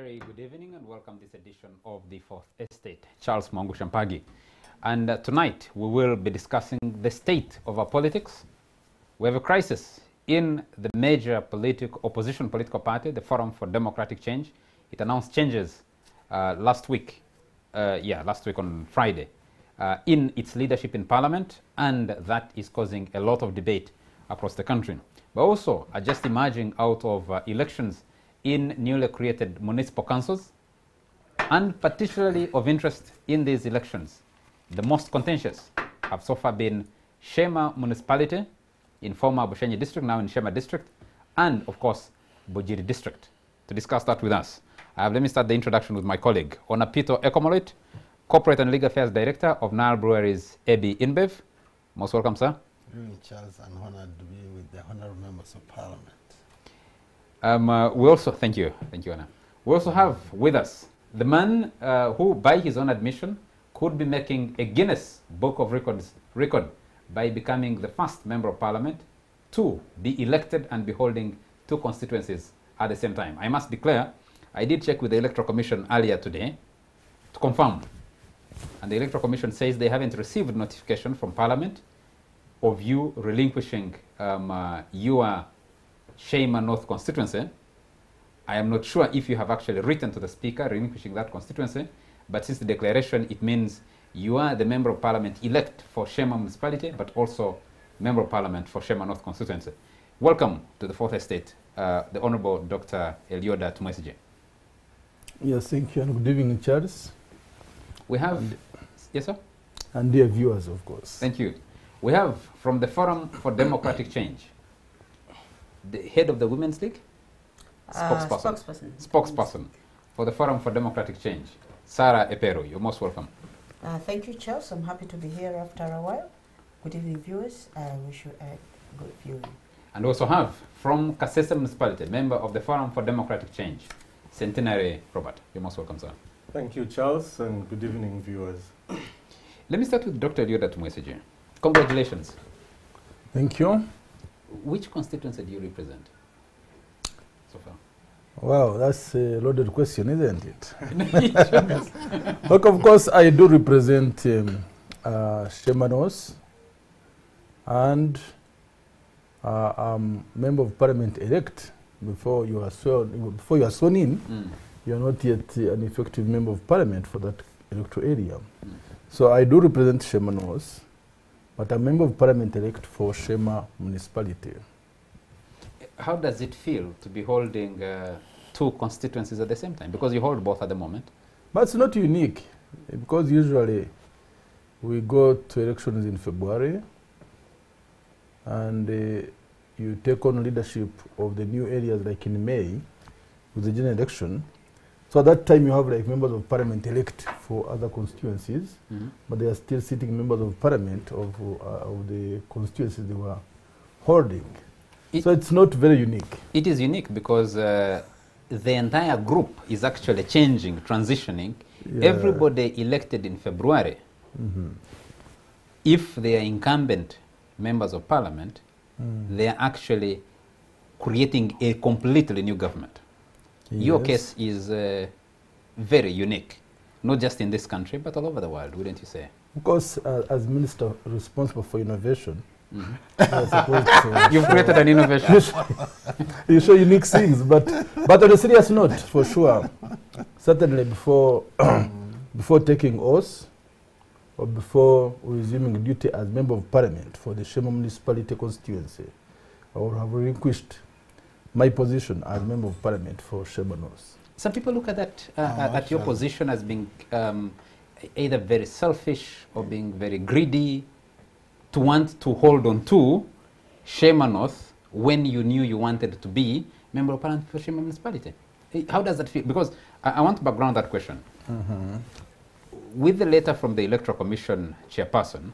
very good evening and welcome to this edition of the Fourth Estate. Charles Mwangu Shampagi. And tonight we will be discussing the state of our politics. We have a crisis in the major opposition political party, the Forum for Democratic Change. It announced changes last week on Friday, in its leadership in Parliament, and that is causing a lot of debate across the country. But also are just emerging out of elections in newly created municipal councils, and particularly of interest in these elections, the most contentious have so far been Shema municipality in former Bushenyi district, now in Shema district, and of course Bujiri district. To discuss that with us, let me start the introduction with my colleague, Onapito Ekomoloit, Corporate and Legal Affairs Director of Nile Breweries AB InBev. Most welcome, sir. Charles, and honored to be with the honorable members of Parliament. We also, thank you, Anna. We also have with us the man who, by his own admission, could be making a Guinness Book of Records record by becoming the first member of Parliament to be elected and be holding two constituencies at the same time. I must declare, I did check with the Electoral Commission earlier today to confirm, and the Electoral Commission says they haven't received notification from Parliament of you relinquishing your Shema North constituency. I am not sure if you have actually written to the Speaker relinquishing that constituency, but since the declaration, it means you are the Member of Parliament elect for Shema municipality, but also Member of Parliament for Shema North constituency. Welcome to the Fourth Estate, the Honorable Dr. Elioda Tumwesije. Yes, thank you, and good evening, Charles. We have, yes, sir? And dear viewers, of course. Thank you. We have from the Forum for Democratic Change, the head of the Women's League? Spokesperson for the Forum for Democratic Change, Sarah Epero. You're most welcome. Thank you, Charles. I'm happy to be here after a while. Good evening, viewers. I wish you a good viewing. And also have from Kasese Municipality, member of the Forum for Democratic Change, Centenary Robert. You're most welcome, sir. Thank you, Charles, and good evening, viewers. Let me start with Dr. Elioda Tumwesije. Congratulations. Thank you. Which constituency do you represent so far? Wow, that's a loaded question, isn't it? Look, of course, I do represent Shema North, and I'm Member of Parliament elect. Before you are sworn in, you are not yet an effective Member of Parliament for that electoral area. So I do represent Shema North, but I'm Member of Parliament elect for Shema municipality. How does it feel to be holding two constituencies at the same time? Because you hold both at the moment. But it's not unique, because usually we go to elections in February, and you take on leadership of the new areas like in May with the general election. So at that time you have like members of Parliament elect for other constituencies, but they are still sitting members of Parliament of the constituencies they were holding. So it's not very unique. It is unique because the entire group is actually changing, transitioning. Yeah. Everybody elected in February, if they are incumbent members of Parliament, they are actually creating a completely new government. Yes. Your case is very unique, not just in this country, but all over the world, wouldn't you say? Of course, as Minister responsible for innovation, you've created an innovation. You show unique things, but on a serious note, for sure, certainly before taking oath, or before resuming duty as Member of Parliament for the Shema municipality constituency, I would have relinquished my position as Member of Parliament for Shema North. Some people look at that, at your position as being either very selfish or being very greedy, to want to hold on to Shema North when you knew you wanted to be Member of Parliament for Shema municipality. How does that feel? Because I want to background that question. With the letter from the Electoral Commission chairperson,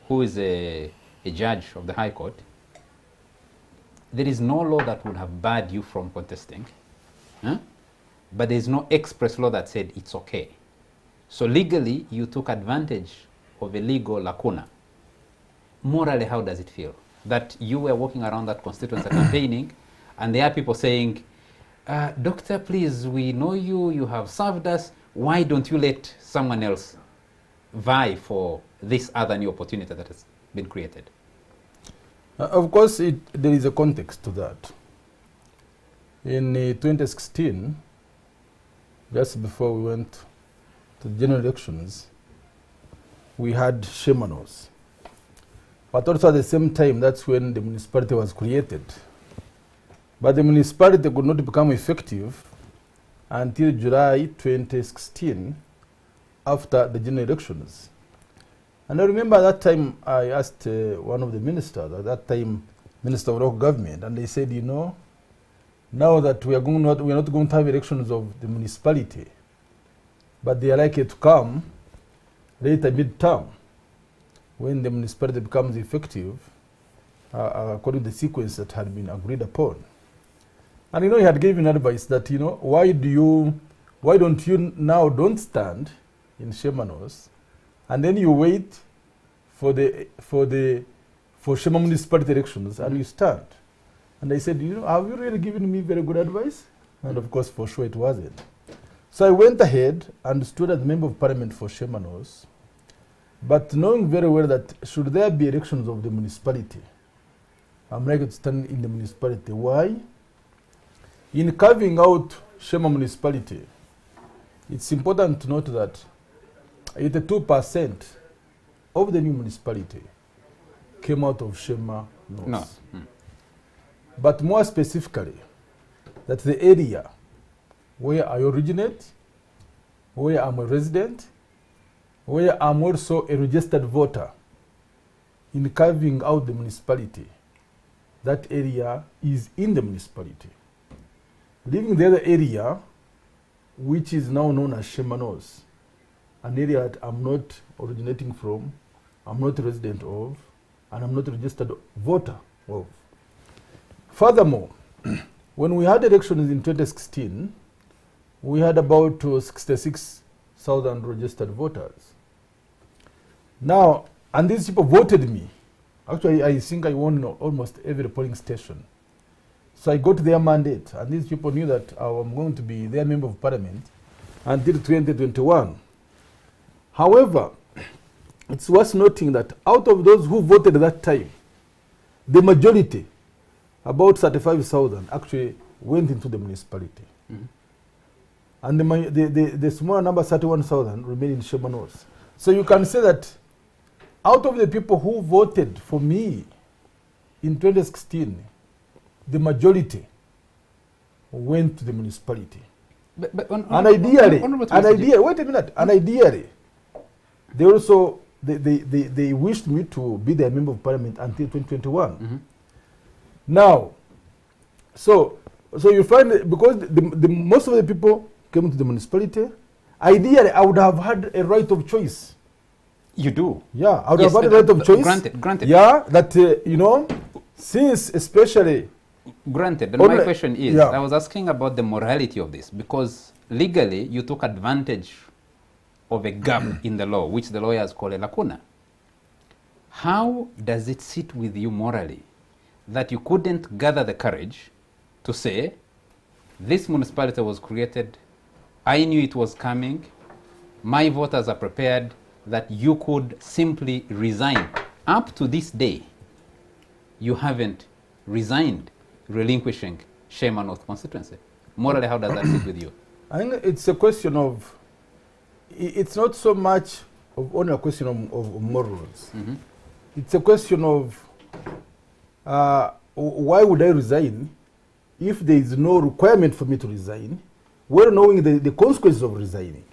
who is a judge of the High Court, there is no law that would have barred you from contesting, but there is no express law that said it's okay. So legally, you took advantage of a legal lacuna. Morally, how does it feel that you were walking around that constituency campaigning, and there are people saying, Doctor, please, we know you, you have served us. Why don't you let someone else vie for this other new opportunity that has been created? Of course, there is a context to that. In 2016, just before we went to the general elections, we had Shemanos. But also at the same time, that's when the municipality was created. But the municipality could not become effective until July 2016, after the general elections. And I remember at that time I asked one of the ministers, at that time Minister of Local Government, and they said, you know, now that we are not going to have elections of the municipality, but they are likely to come later mid-term, when the municipality becomes effective, according to the sequence that had been agreed upon. And you know, he had given advice that, you know, why don't you now don't stand in Shemanos, and then you wait for Shema municipality elections, and you stand. And I said, you know, have you really given me very good advice? And of course, for sure it wasn't. So I went ahead and stood as member of parliament for Shemanos, but knowing very well that should there be elections of the municipality, I'm likely to stand in the municipality. Why? In carving out Shema municipality, it's important to note that 82% of the new municipality came out of Shema North. No. But more specifically, that the area where I originate, where I'm a resident, where I'm also a registered voter, in carving out the municipality, that area is in the municipality. Leaving the other area, which is now known as Shemanos, an area that I'm not originating from, I'm not a resident of, and I'm not a registered voter of. Furthermore, when we had elections in 2016, we had about 66,000 registered voters. Now, and these people voted me. Actually, I think I won almost every polling station. So I got their mandate, and these people knew that I'm going to be their member of parliament until 2021. However, it's worth noting that out of those who voted at that time, the majority, about 35,000, actually went into the municipality. And the smaller number, 31,000, remained in Shemanos. So you can say that out of the people who voted for me in 2016, the majority went to the municipality. And ideally, wait a minute, and ideally, they also, they wished me to be their member of parliament until 2021. Now, so you find that because the most of the people came to the municipality, ideally I would have had a right of choice. You do? Yeah, I would have had a right of choice. Granted. Yeah, that, you know, since especially... Granted, and my question is, I was asking about the morality of this, because legally you took advantage of a gap in the law, which the lawyers call a lacuna. How does it sit with you morally that you couldn't gather the courage to say, this municipality was created, I knew it was coming, my voters are prepared, that you could simply resign? Up to this day, you haven't resigned, relinquishing Shema North constituency. Morally, how does that sit with you? I think it's a question of, it's not so much of only a question of morals. It's a question of why would I resign if there is no requirement for me to resign, well knowing the consequences of resigning.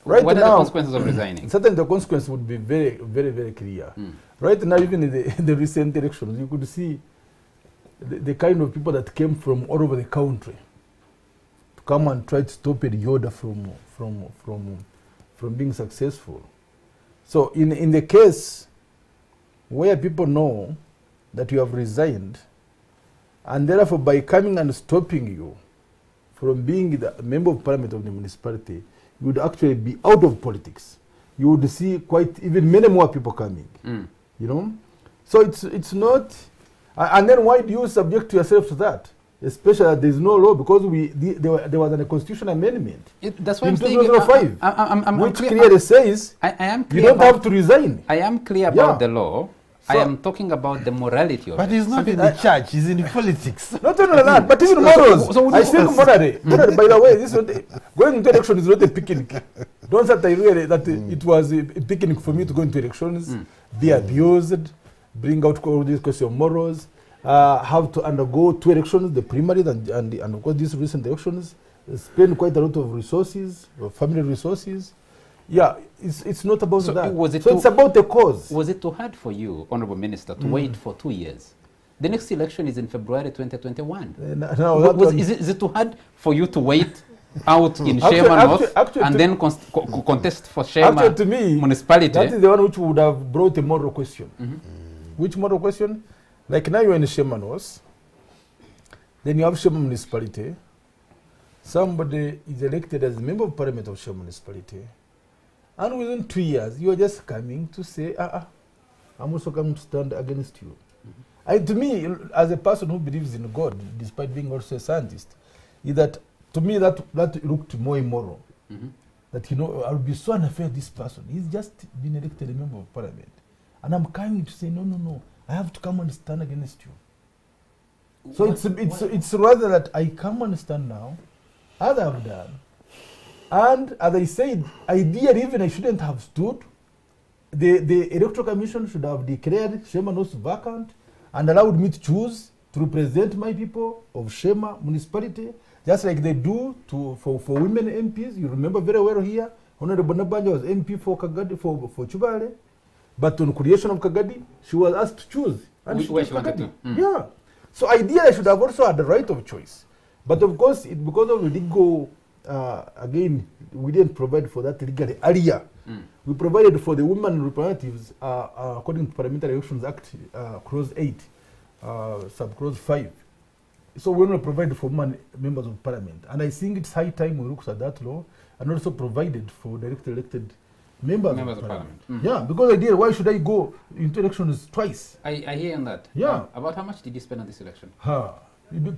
Right what now, are the consequences of resigning? Certainly the consequences would be very, very, very clear. Right now, even in the recent elections, you could see the kind of people that came from all over the country to come and try to stop the order from being successful. So in the case where people know that you have resigned, and therefore by coming and stopping you from being the member of parliament of the municipality, you would actually be out of politics. You would see quite even many more people coming. You know, so it's not. And then why do you subject yourself to that? especially that there is no law because there was a constitutional amendment That's why in I'm saying 2005, I'm which clear, clearly says I am you clear don't have to resign. I am clear about Yeah. the law. I So- am talking about the morality of But it. he's not in the church, he's in politics. Not only that, but even morals. so would I you- think morally. By the way, this is not going into election is not a picnic. Don't say that I really that it was a picnic for me to go into elections, be abused, bring out all these questions of morals, have to undergo 2 elections, the primary and of course these recent elections, spend quite a lot of resources, family resources. Yeah, it's not about So that. was it So too- it's about the cause. Was it too hard for you, Honorable Minister, to wait for 2 years? The next election is in February 2021. Now that one- Is it too hard for you to wait out in Actually- Shema actually- North actually and to- then contest for Shema Actually, to me, municipality? that is the one which would have brought a moral question. Which moral question? Like now you're in Shema North, then you have Shema municipality. Somebody is elected as a member of parliament of Shema municipality. And within 2 years, you are just coming to say, I'm also coming to stand against you. To me, as a person who believes in God, despite being also a scientist, is that to me that looked more immoral. That I'll be so unfair this person. He's just been elected a member of parliament, and I'm coming to say no. I have to come and stand against you. So it's rather that I come and stand now, as I've done, and as I said, ideally even I shouldn't have stood. The electoral commission should have declared Shema North vacant and allowed me to choose to represent my people of Shema municipality, just like they do for women MPs. You remember very well here, Honorable Nabanja was MP for Kagadi, for Chubale, but on creation of Kagadi, she was asked to choose. And Where chose she wanted Kagadi. to. Yeah. So ideally I should have also had the right of choice. But of course, because of the legal, again, we didn't provide for that legally earlier. We provided for the women representatives according to Parliamentary Elections Act, Clause 8, Sub-Clause 5. So we only provided for women members of Parliament. And I think it's high time we look at that law and also provided for directly elected members of Parliament. Yeah, because ideally, why should I go into elections twice? I hear on that. Yeah. About how much did you spend on this election?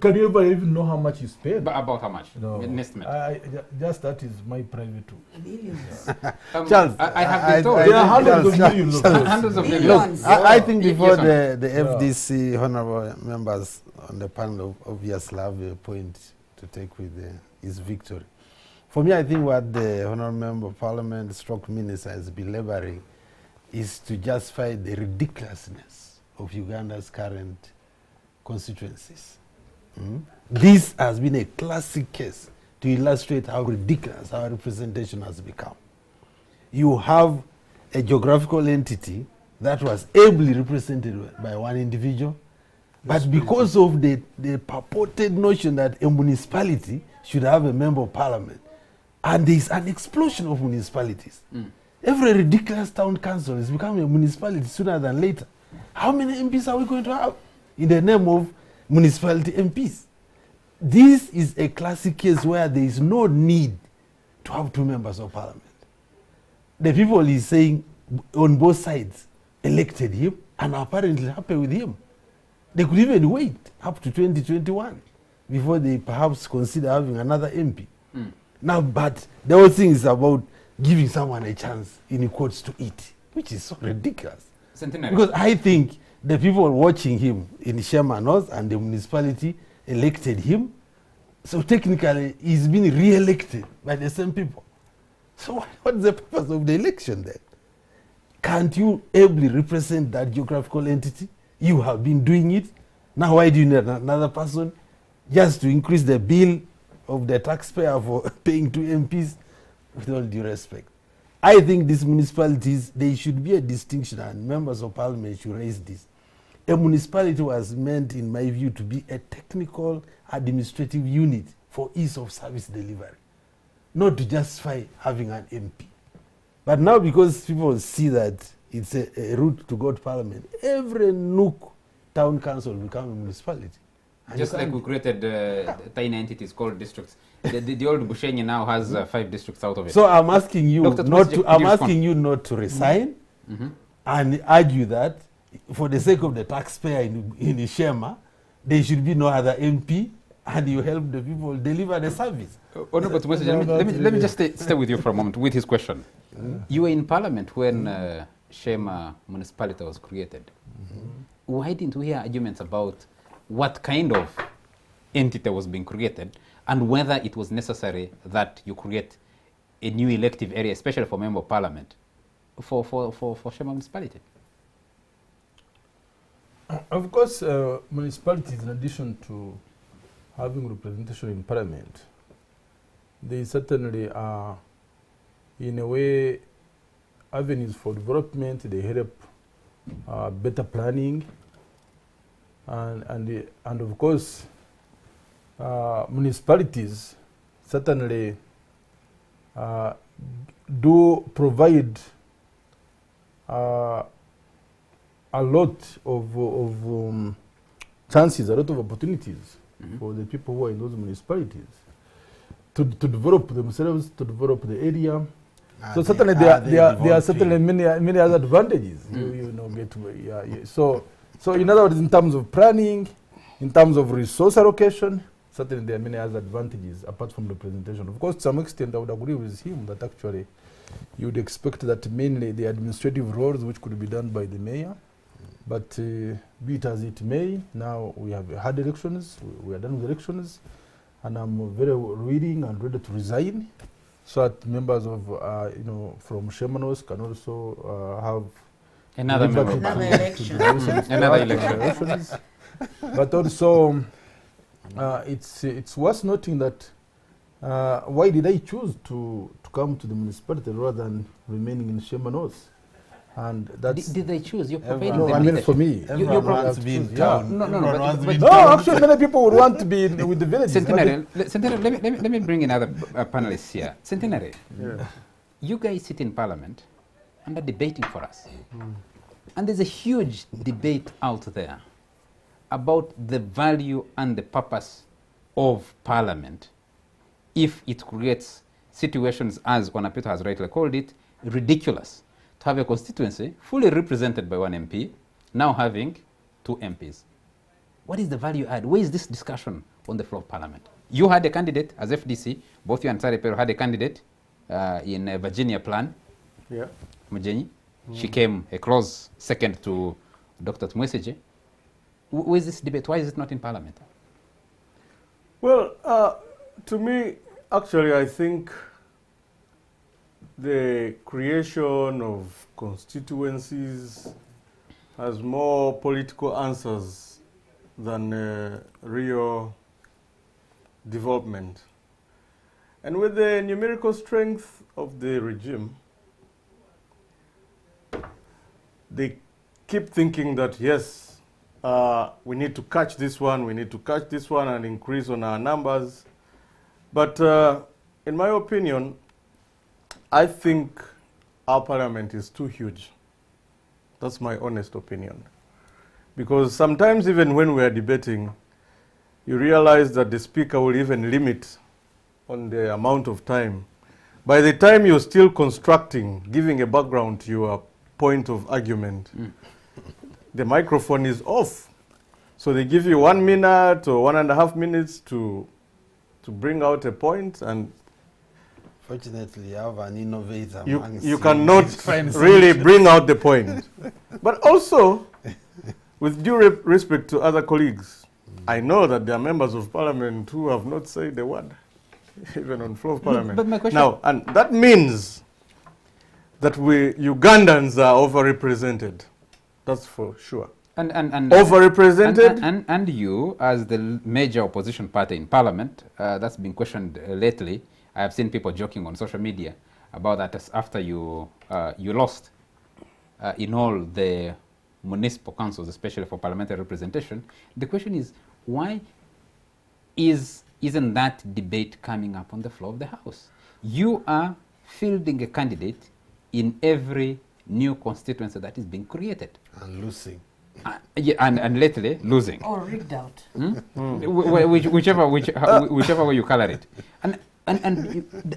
Can you ever even know how much you spend? But about how much? No. An estimate. Just that is my private too. Millions. Charles, I have been told. There are hundreds of Charles, millions. Hundreds of Millions. millions. I think Yes, before sir. the FDC honorable members on the panel obviously have a point to take with his victory. For me, I think what the honorable member of parliament stroke minister has been laboring is to justify the ridiculousness of Uganda's current constituencies. This has been a classic case to illustrate how ridiculous our representation has become. You have a geographical entity that was ably represented by one individual, but because of the purported notion that a municipality should have a member of parliament, and there is an explosion of municipalities. Every ridiculous town council is becoming a municipality sooner than later. How many MPs are we going to have in the name of municipality MPs? This is a classic case where there is no need to have 2 members of parliament. The people he's saying on both sides elected him and are apparently happy with him. They could even wait up to 2021 before they perhaps consider having another MP. Now, but the whole thing is about giving someone a chance, in quotes, to eat, which is so ridiculous. Centenary. Because I think the people watching him in Shema North and the municipality elected him, so technically he's been re-elected by the same people. So what's the purpose of the election then? Can't you ably represent that geographical entity? You have been doing it. Now why do you need another person? Just to increase the bill of the taxpayer for paying 2 MPs? With all due respect, I think these municipalities, there should be a distinction, and members of parliament should raise this. A municipality was meant, in my view, to be a technical administrative unit for ease of service delivery, not to justify having an MP. But now, because people see that it's a route to go to parliament, every nook town council will become a municipality. And Just like we created tiny entities called districts. The old Bushenyi now has 5 districts out of it. So I'm asking you Dr. not Thomas, to. I'm asking you not to resign and argue that, for the sake of the taxpayer in Shema, there should be no other MP and you help the people deliver the service. Honorable Tumwesi, let me just stay with you for a moment with his question. You were in Parliament when Shema municipality was created. Why didn't we hear arguments about what kind of entity was being created and whether it was necessary that you create a new elective area, especially for Member of Parliament, for Shema municipality? Of course, municipalities, in addition to having representation in Parliament, they certainly are, in a way, avenues for development. They help better planning, and of course, municipalities certainly do provide a lot of chances, a lot of opportunities for the people who are in those municipalities to develop themselves, to develop the area. So certainly there are certainly many other advantages. You know, so in other words, in terms of planning, in terms of resource allocation, certainly there are many other advantages apart from representation. Of course, to some extent, I would agree with him that actually you would expect that mainly the administrative roles which could be done by the mayor. But be it as it may, now we have had elections, we are done with elections, and I'm very willing and ready to resign, so that members of, you know, from Shemanos can also have another election. Another election. But also, it's worth noting that why did I choose to come to the municipality rather than remaining in Shemanos? And that's did they choose? You're providing no, them I mean leadership. for me. Everyone wants to be in town. No, actually many people would want to be with the villages. Centenary, let me bring in other panelists here. Centenary, you guys sit in Parliament and are debating for us. And there's a huge debate out there about the value and the purpose of Parliament if it creates situations, as Onapito has rightly called it, ridiculous. To have a constituency fully represented by one MP, now having 2 MPs. What is the value add? Where is this discussion on the floor of Parliament? You had a candidate as FDC, both you and Sari Pero had a candidate in a Virginia plan, Mujenyi. She came a close second to Dr. Tumwesi. Where is this debate? Why is it not in Parliament? Well, to me, actually, I think the creation of constituencies has more political answers than real development. And with the numerical strength of the regime, they keep thinking that, yes, we need to catch this one, we need to catch this one and increase on our numbers. But in my opinion, I think our parliament is too huge. That's my honest opinion. Because sometimes even when we are debating, you realize that the speaker will even limit on the amount of time. By the time you're still constructing, giving a background to your point of argument, the microphone is off. So they give you 1 minute or 1.5 minutes to bring out a point, and fortunately, you have an innovator. You cannot really bring out the point. But also, with due respect to other colleagues, I know that there are members of parliament who have not said a word, even on floor of parliament. But my question now, and that means that we Ugandans are overrepresented. That's for sure. And overrepresented. And you, as the major opposition party in Parliament, that's been questioned lately. I have seen people joking on social media about that as after you lost in all the municipal councils, especially for parliamentary representation. The question is, why isn't that debate coming up on the floor of the House? You are fielding a candidate in every new constituency that is being created. And losing. Yeah, and lately losing. Or rigged out. Whichever way you color it. And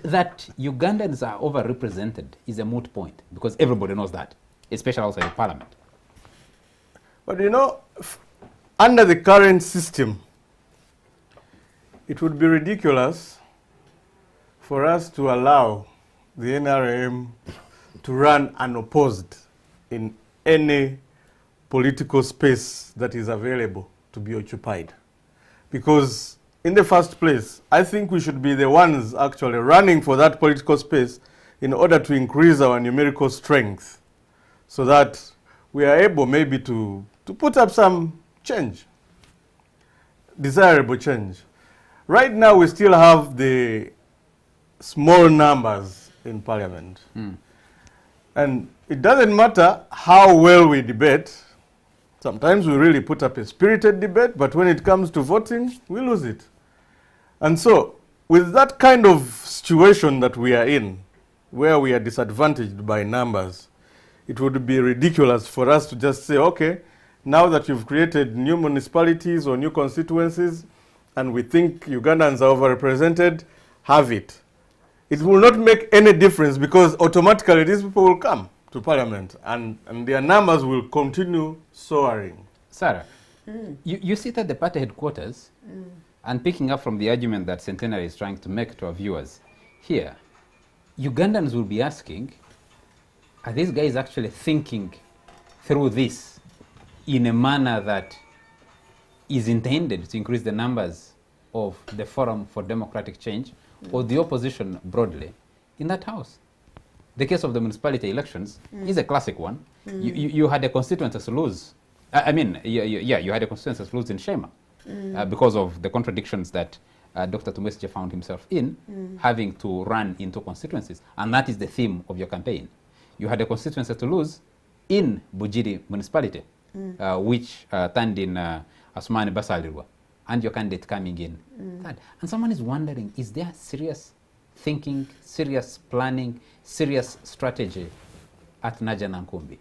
that Ugandans are overrepresented is a moot point, because everybody knows that, especially outside of Parliament. But you know, under the current system, it would be ridiculous for us to allow the NRM to run unopposed in any political space that is available to be occupied. Because in the first place, I think we should be the ones actually running for that political space in order to increase our numerical strength so that we are able maybe to put up some change, desirable change. Right now, we still have the small numbers in parliament. And it doesn't matter how well we debate. Sometimes we really put up a spirited debate, but when it comes to voting, we lose it. And so, with that kind of situation that we are in, where we are disadvantaged by numbers, it would be ridiculous for us to just say, okay, now that you've created new municipalities or new constituencies, and we think Ugandans are overrepresented, have it. It will not make any difference because automatically these people will come to parliament and their numbers will continue soaring. Sarah, you sit at the party headquarters and picking up from the argument that Centenary is trying to make to our viewers here, Ugandans will be asking, are these guys actually thinking through this in a manner that is intended to increase the numbers of the Forum for Democratic Change or the opposition broadly in that house? The case of the municipality elections is a classic one. You had a constituency lose. You had a constituency lose in Shema because of the contradictions that Dr. Tumwesije found himself in, having to run into constituencies. And that is the theme of your campaign. You had a constituency to lose in Bujiri municipality, which turned in Asmani Basalirwa, and your candidate coming in. And someone is wondering, is there serious thinking, serious planning, serious strategy at Naja Nankumbi?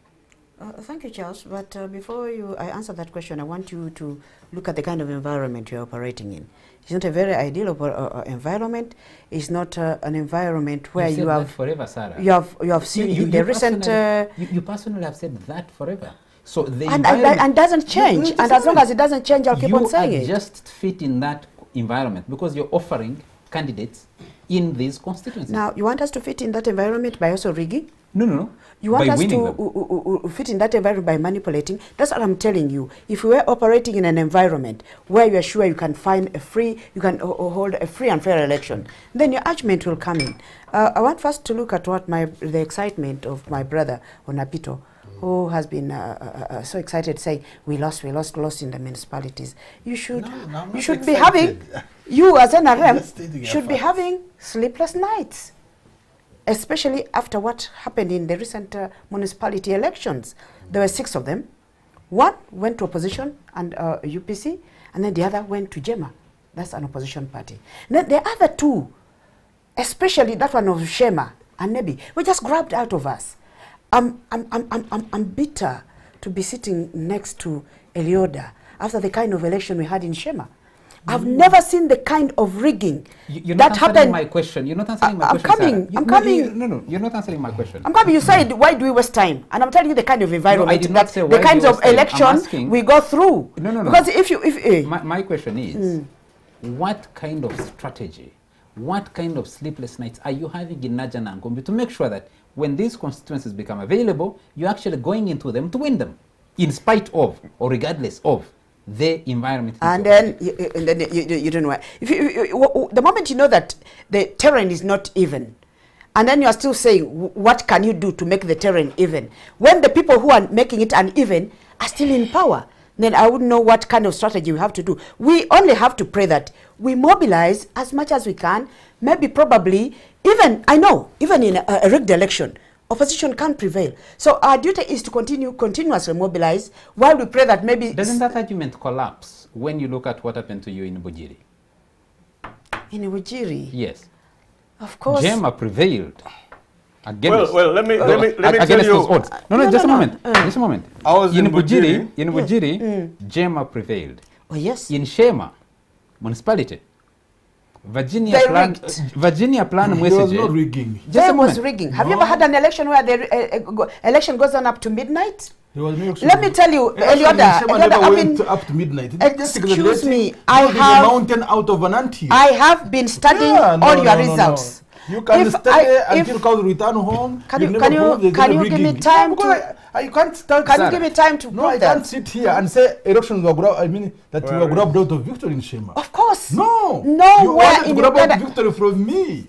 Thank you, Charles. But before I answer that question, I want you to look at the kind of environment you're operating in. It's not a very ideal environment. It's not an environment where you have forever, Sarah. You have seen in the recent. You personally have said that forever. So the and doesn't change. And as long as it doesn't change, I'll keep on saying it. You just fit in that environment because you're offering candidates in these constituencies. Now, you want us to fit in that environment by also rigging? No. You want us to fit in that environment by manipulating? That's what I'm telling you. If we were operating in an environment where you are sure you can find you can hold a free and fair election, then your argument will come in. I want first to look at what the excitement of my brother Onapito, who has been so excited, saying we lost in the municipalities. You should be having, you as NRM should be having sleepless nights, especially after what happened in the recent municipality elections. There were 6 of them. One went to opposition and UPC, and then the other went to JEMA. That's an opposition party. Then the other 2, especially that one of Shema and Nebi, were just grabbed out of us. I'm bitter to be sitting next to Elioda after the kind of election we had in Shema. I've never seen the kind of rigging that happened. My question. You're not answering my question. I'm coming. No, you're not answering my question. I'm coming. You said, why do we waste time? And I'm telling you the kind of environment, I did not say why the kinds of elections we go through. No. Because if my question is, what kind of strategy, what kind of sleepless nights are you having in Naja Nankumbi to make sure that when these constituencies become available, you're actually going into them to win them, in spite of or regardless of the environment? And then you don't know. The moment you know that the terrain is not even, and then you are still saying, what can you do to make the terrain even? When the people who are making it uneven are still in power, then I wouldn't know what kind of strategy we have to do. We only have to pray that we mobilize as much as we can, maybe probably, even in a rigged election, opposition can't prevail. So our duty is to continuously mobilize while we pray that maybe... Doesn't that argument collapse when you look at what happened to you in Bujiri? In Bujiri? Yes. Of course. JEMA prevailed. Against, let me tell you. Odds. No, just a moment. Just a moment. I was in Bujiri. In Bujiri, JEMA prevailed. Oh, yes. In Shema municipality, Virginia They plan, rigged. Virginia plan There was message. no rigging. Just a There was moment. rigging. Have you ever had an election where the election goes on up to midnight? There was no election. Let me tell you, Election in Elioda, Shema never I've went been, up to midnight. excuse me, I I have have- a mountain out of an ant. I have been studying all your results. You can If study I- until if- cows return home. Can You you- never can you- prove there's can any you give me rigging. time No, because to- I can't start. Can you Sarah. give me time to No, I prove can't that? sit here and say elections were grabbed. I mean that we Well, were grabbed out of victory in Shema. Of course. No, Nowhere you wanted to in grab out Uganda. victory from me.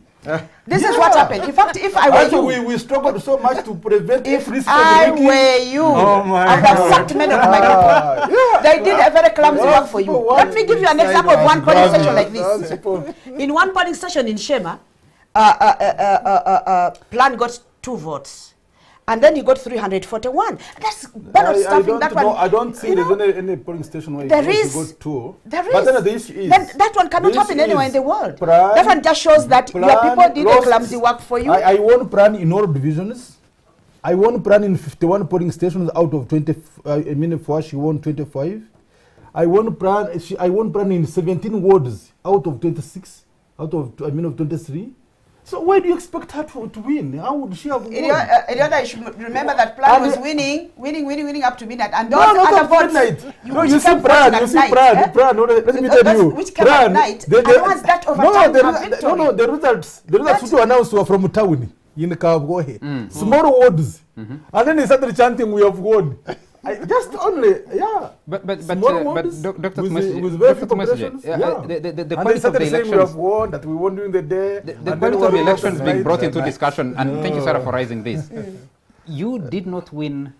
This is what Yeah. happened. In fact, if I were Actually, you, we struggled so much to prevent if risk I of rigging. were you, Oh my I would have God. sacked many of my people. Yeah. They did a very clumsy Yeah, work for you. people Let want me give you an to example of decide one as polling government. station like That's this. people- In one polling station in Shema, Plan got 2 votes. And then he got 341. That's better stuffing that one. I don't see You there's know, any polling station where there you is- go to. there But is. then the issue is Then that one cannot the happen issue anywhere is in the world. Plan- That one just shows that your Plan people did a lost- clumsy work for you. I won Plan in all divisions. I won Plan in 51 polling stations out of 20. For she won 25. I won Plan in 17 wards out of 26. Out of of 23. So why do you expect her to win? How would she have won? Eliota, you should remember that Plan And was the- winning up to midnight. And those No, not other up votes, midnight. No, which you see came Brad, voting you at see night, Brad, eh? Brad. No, let me Those tell you. which came at night, and ones that overturned her victory. No, the results That- which were announced were from town in Kabgohe. Small wards. And then he started chanting, "We have won." Just only, yeah. But Small wards Dr. with Tumesije, with very Dr. few Tumesije, populations, the and quality they of the started saying we have elections, won, that we won during the day. the and then quality we of the won elections at being night. brought into discussion, and thank you, Sarah, for raising this. You did not win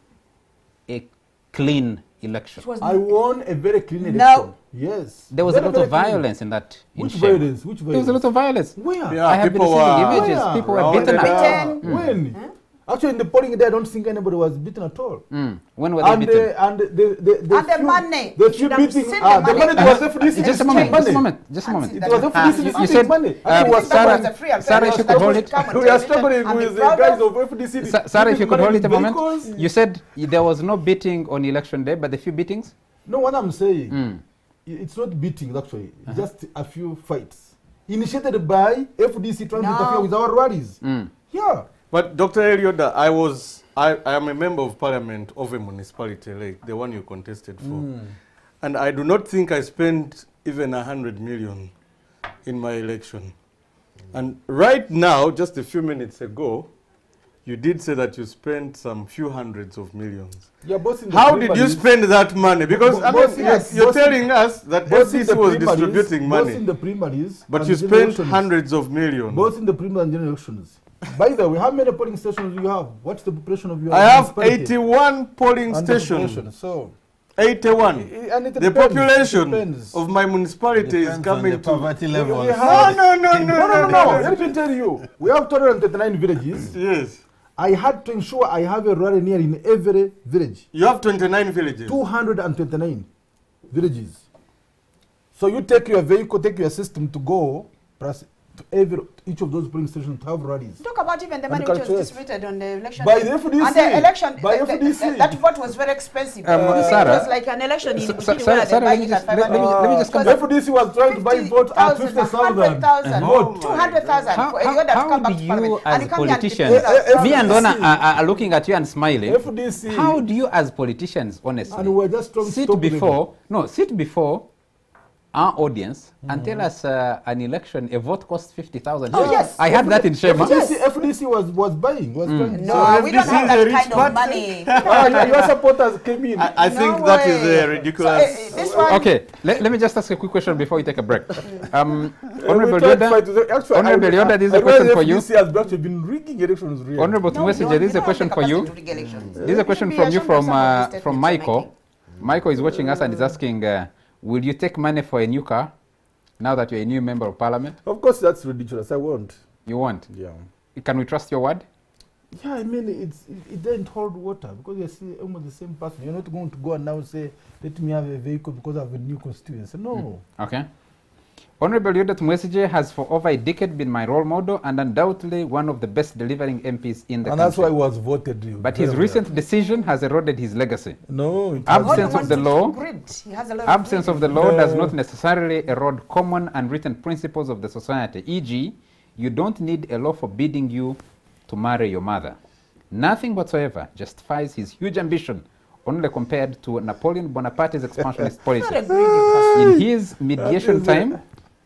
a clean election. It was I won a very clean election. No. Yes. There was a Very, lot of very clean. violence in that. in Which Shema. violence? Which There was a violence? lot of violence. Where? Yeah, I have been people receiving were images. Where? People were rounded beaten up. up. Beaten. When? Actually, in the polling day, I don't think anybody was beaten at all. When were they And beaten? and And the money. the You few should have beating, seen the the money money. was FDC. Just a moment, just a moment, just a moment. It was Ah, FDC you receiving said, money. um, Actually, was Sarah- It was a free and Sarah, fair if you could election. hold it. Come on, we are television struggling and be with the proud guys of. of FDC. Sarah, if you could hold it a moment. Because- You said there was no beating on election day, but the few beatings? No, what I'm saying, it's not beatings actually. It's just a few fights initiated by FDC trying to No. interfere with our rallies. Yeah. But Dr. Elioda, I am a member of parliament of a municipality, like the one you contested for. And I do not think I spent even 100 million in my election. And right now, just a few minutes ago, you did say that you spent some few hundreds of millions. Yeah, both in the How did you primaries- spend that money? Because I Both- mean, yes, you're both in- telling us that both in FDC the was primaries- distributing both money, in the primaries, but and you the spent elections. hundreds of millions. Both in the primaries and general elections. By the way, how many polling stations do you have? What's the population of your I have municipality? 81 polling And the stations. population, So 81. and it The depends, population it depends. of my municipality is Depends on coming the to. poverty We levels. have- No. No. Let me tell you, we have 239 villages. Yes. I had to ensure I have a rally near in every village. You have 29 villages. 229 villages. So you take your vehicle, take your system to go, plus to each of those polling stations to have rallies. Talk about even the And money which was calculate. distributed on the election. By day. the FDC. And the election, By the- FDC. that vote was very expensive. Sarah, it was like an election in Bukini Sarah, where they Sarah, buy let me it just- at let me- 500. let me just come Because back. FDC was trying to buy vote at 50,000. 100,000 vote. 200,000 for Elioda to How come back do to you, parliament. as And you come here and politicians, declare me and us- Donna are looking at you and smiling. FDC. How do you, as politicians, honestly, And we're just trying to sit stop them. before our audience and tell us an election, a vote costs 50,000? Oh, yes. I had that in Shema. FDC was buying. Was trying. No, So we don't FDC have is that a rich kind of party. money. Your supporters came in. I think No that is way. a ridiculous. So, this one, Okay, let me just ask a quick question before we take a break. Honorable We tried to fight Yoda, with the- actually, Honorable I- Yoda, this is a I question realize for you. FDC has actually been rigging elections. Really. Honorable no, Tumesije, this is a question for you. This is a question from you from Michael. Michael is watching us and is asking, will you take money for a new car now that you're a new member of parliament? Of course, that's ridiculous. I won't. You won't? Yeah. Can we trust your word? Yeah, I mean, it doesn't hold water because you're still almost the same person. You're not going to go and now say, let me have a vehicle because I have a new constituency. No. Okay. Honorable Yoda Tumwesije has for over a decade been my role model and undoubtedly one of the best delivering MPs in the And country. that's why I was voted. But his recent decision has eroded his legacy. No, it Absence hasn't. of the law, He has a lot absence of of the law does No. not necessarily erode common and written principles of the society. E.g., you don't need a law forbidding you to marry your mother. Nothing whatsoever justifies his huge ambition, only compared to Napoleon Bonaparte's expansionist policy. Not a greedy person. In his mediation time,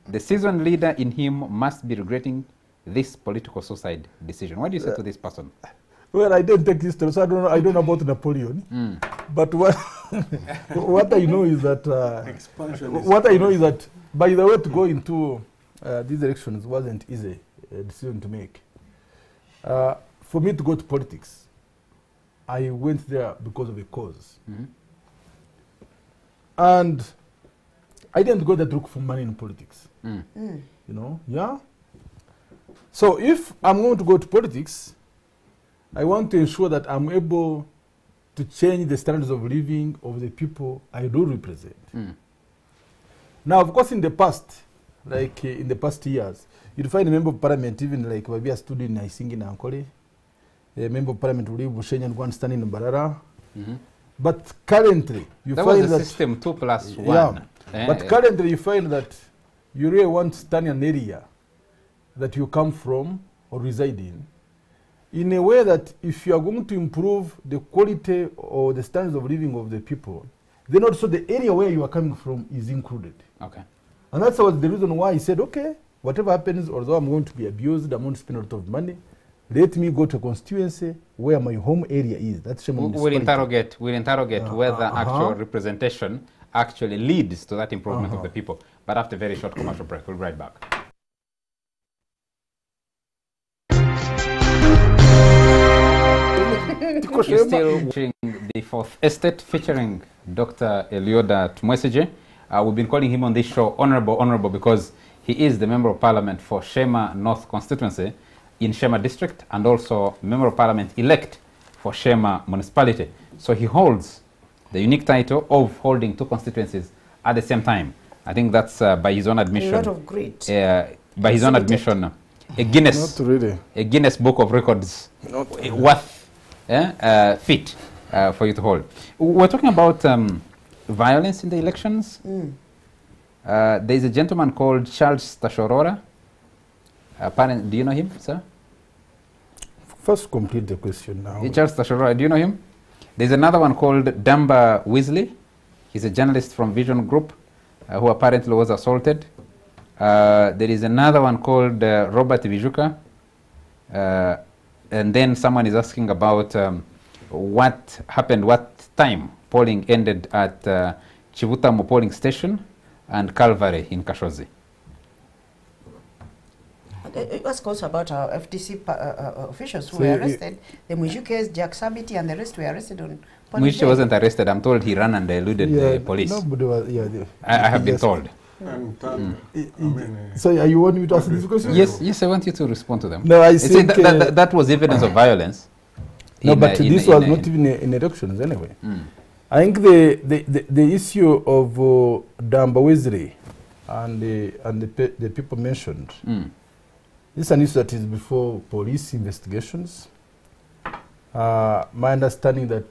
the seasoned leader in him must be regretting this political suicide decision. What do you say to this person? Well, I didn't take history, so I don't know about Napoleon. But what what I know is that by the way, to go into these elections wasn't easy decision to make. For me to go to politics, I went there because of a cause. And I didn't go there to look for money in politics. You know, yeah. So if I'm going to go to politics, I want to ensure that I'm able to change the standards of living of the people I do represent. Now, of course, in the past, like in the past years, you'd find a member of parliament, even like maybe a student in Isingi in Ankole, a member of parliament will leave Bushenya and go and stand in Mbarara. But currently, you That find was the that system 2+1. yeah, but currently you find that you really want to stand in an area that you come from or reside in a way that if you are going to improve the quality or the standards of living of the people, then also the area where you are coming from is included. Okay. And that's was the reason why he said, okay, whatever happens, although I'm going to be abused, I'm going to spend a lot of money, let me go to a constituency where my home area is. That's Shema We'll interrogate whether uh-huh. actual representation actually leads to that improvement of the people. But after a very short commercial break, we'll be right back. You're still watching The Fourth Estate featuring Dr. Elioda Tumwesije. We've been calling him on this show Honorable because he is the Member of Parliament for Shema North constituency in Shema district and also Member of Parliament elect for Shema municipality. So he holds the unique title of holding two constituencies at the same time. I think that's by his own admission. A lot of grit. By his own admission, a Guinness Book of Records worth fit for you to hold. We're talking about violence in the elections. There is a gentleman called Charles Tashorora. Do you know him, sir? First complete the question now. Charles Tashorora, do you know him? There's another one called Damba Weasley. He's a journalist from Vision Group who apparently was assaulted. There is another one called Robert Vijuka. And then someone is asking about what happened, what time polling ended at Chivutamo polling station and Calvary in Kashozi. It was also about our FTC officials who were arrested. The Mujukes, Jack Sabiti, and the rest were arrested on polling Mujiche day. wasn't arrested. I'm told he ran and eluded the police. Nobody was, I have been told. So you want me to answer this question? Yes, I want you to respond to them. No, I See, think that was evidence of violence. no, but this was not even in elections anyway. I think the issue of Damba Wesley and the people mentioned, this is an issue that is before police investigations. My understanding that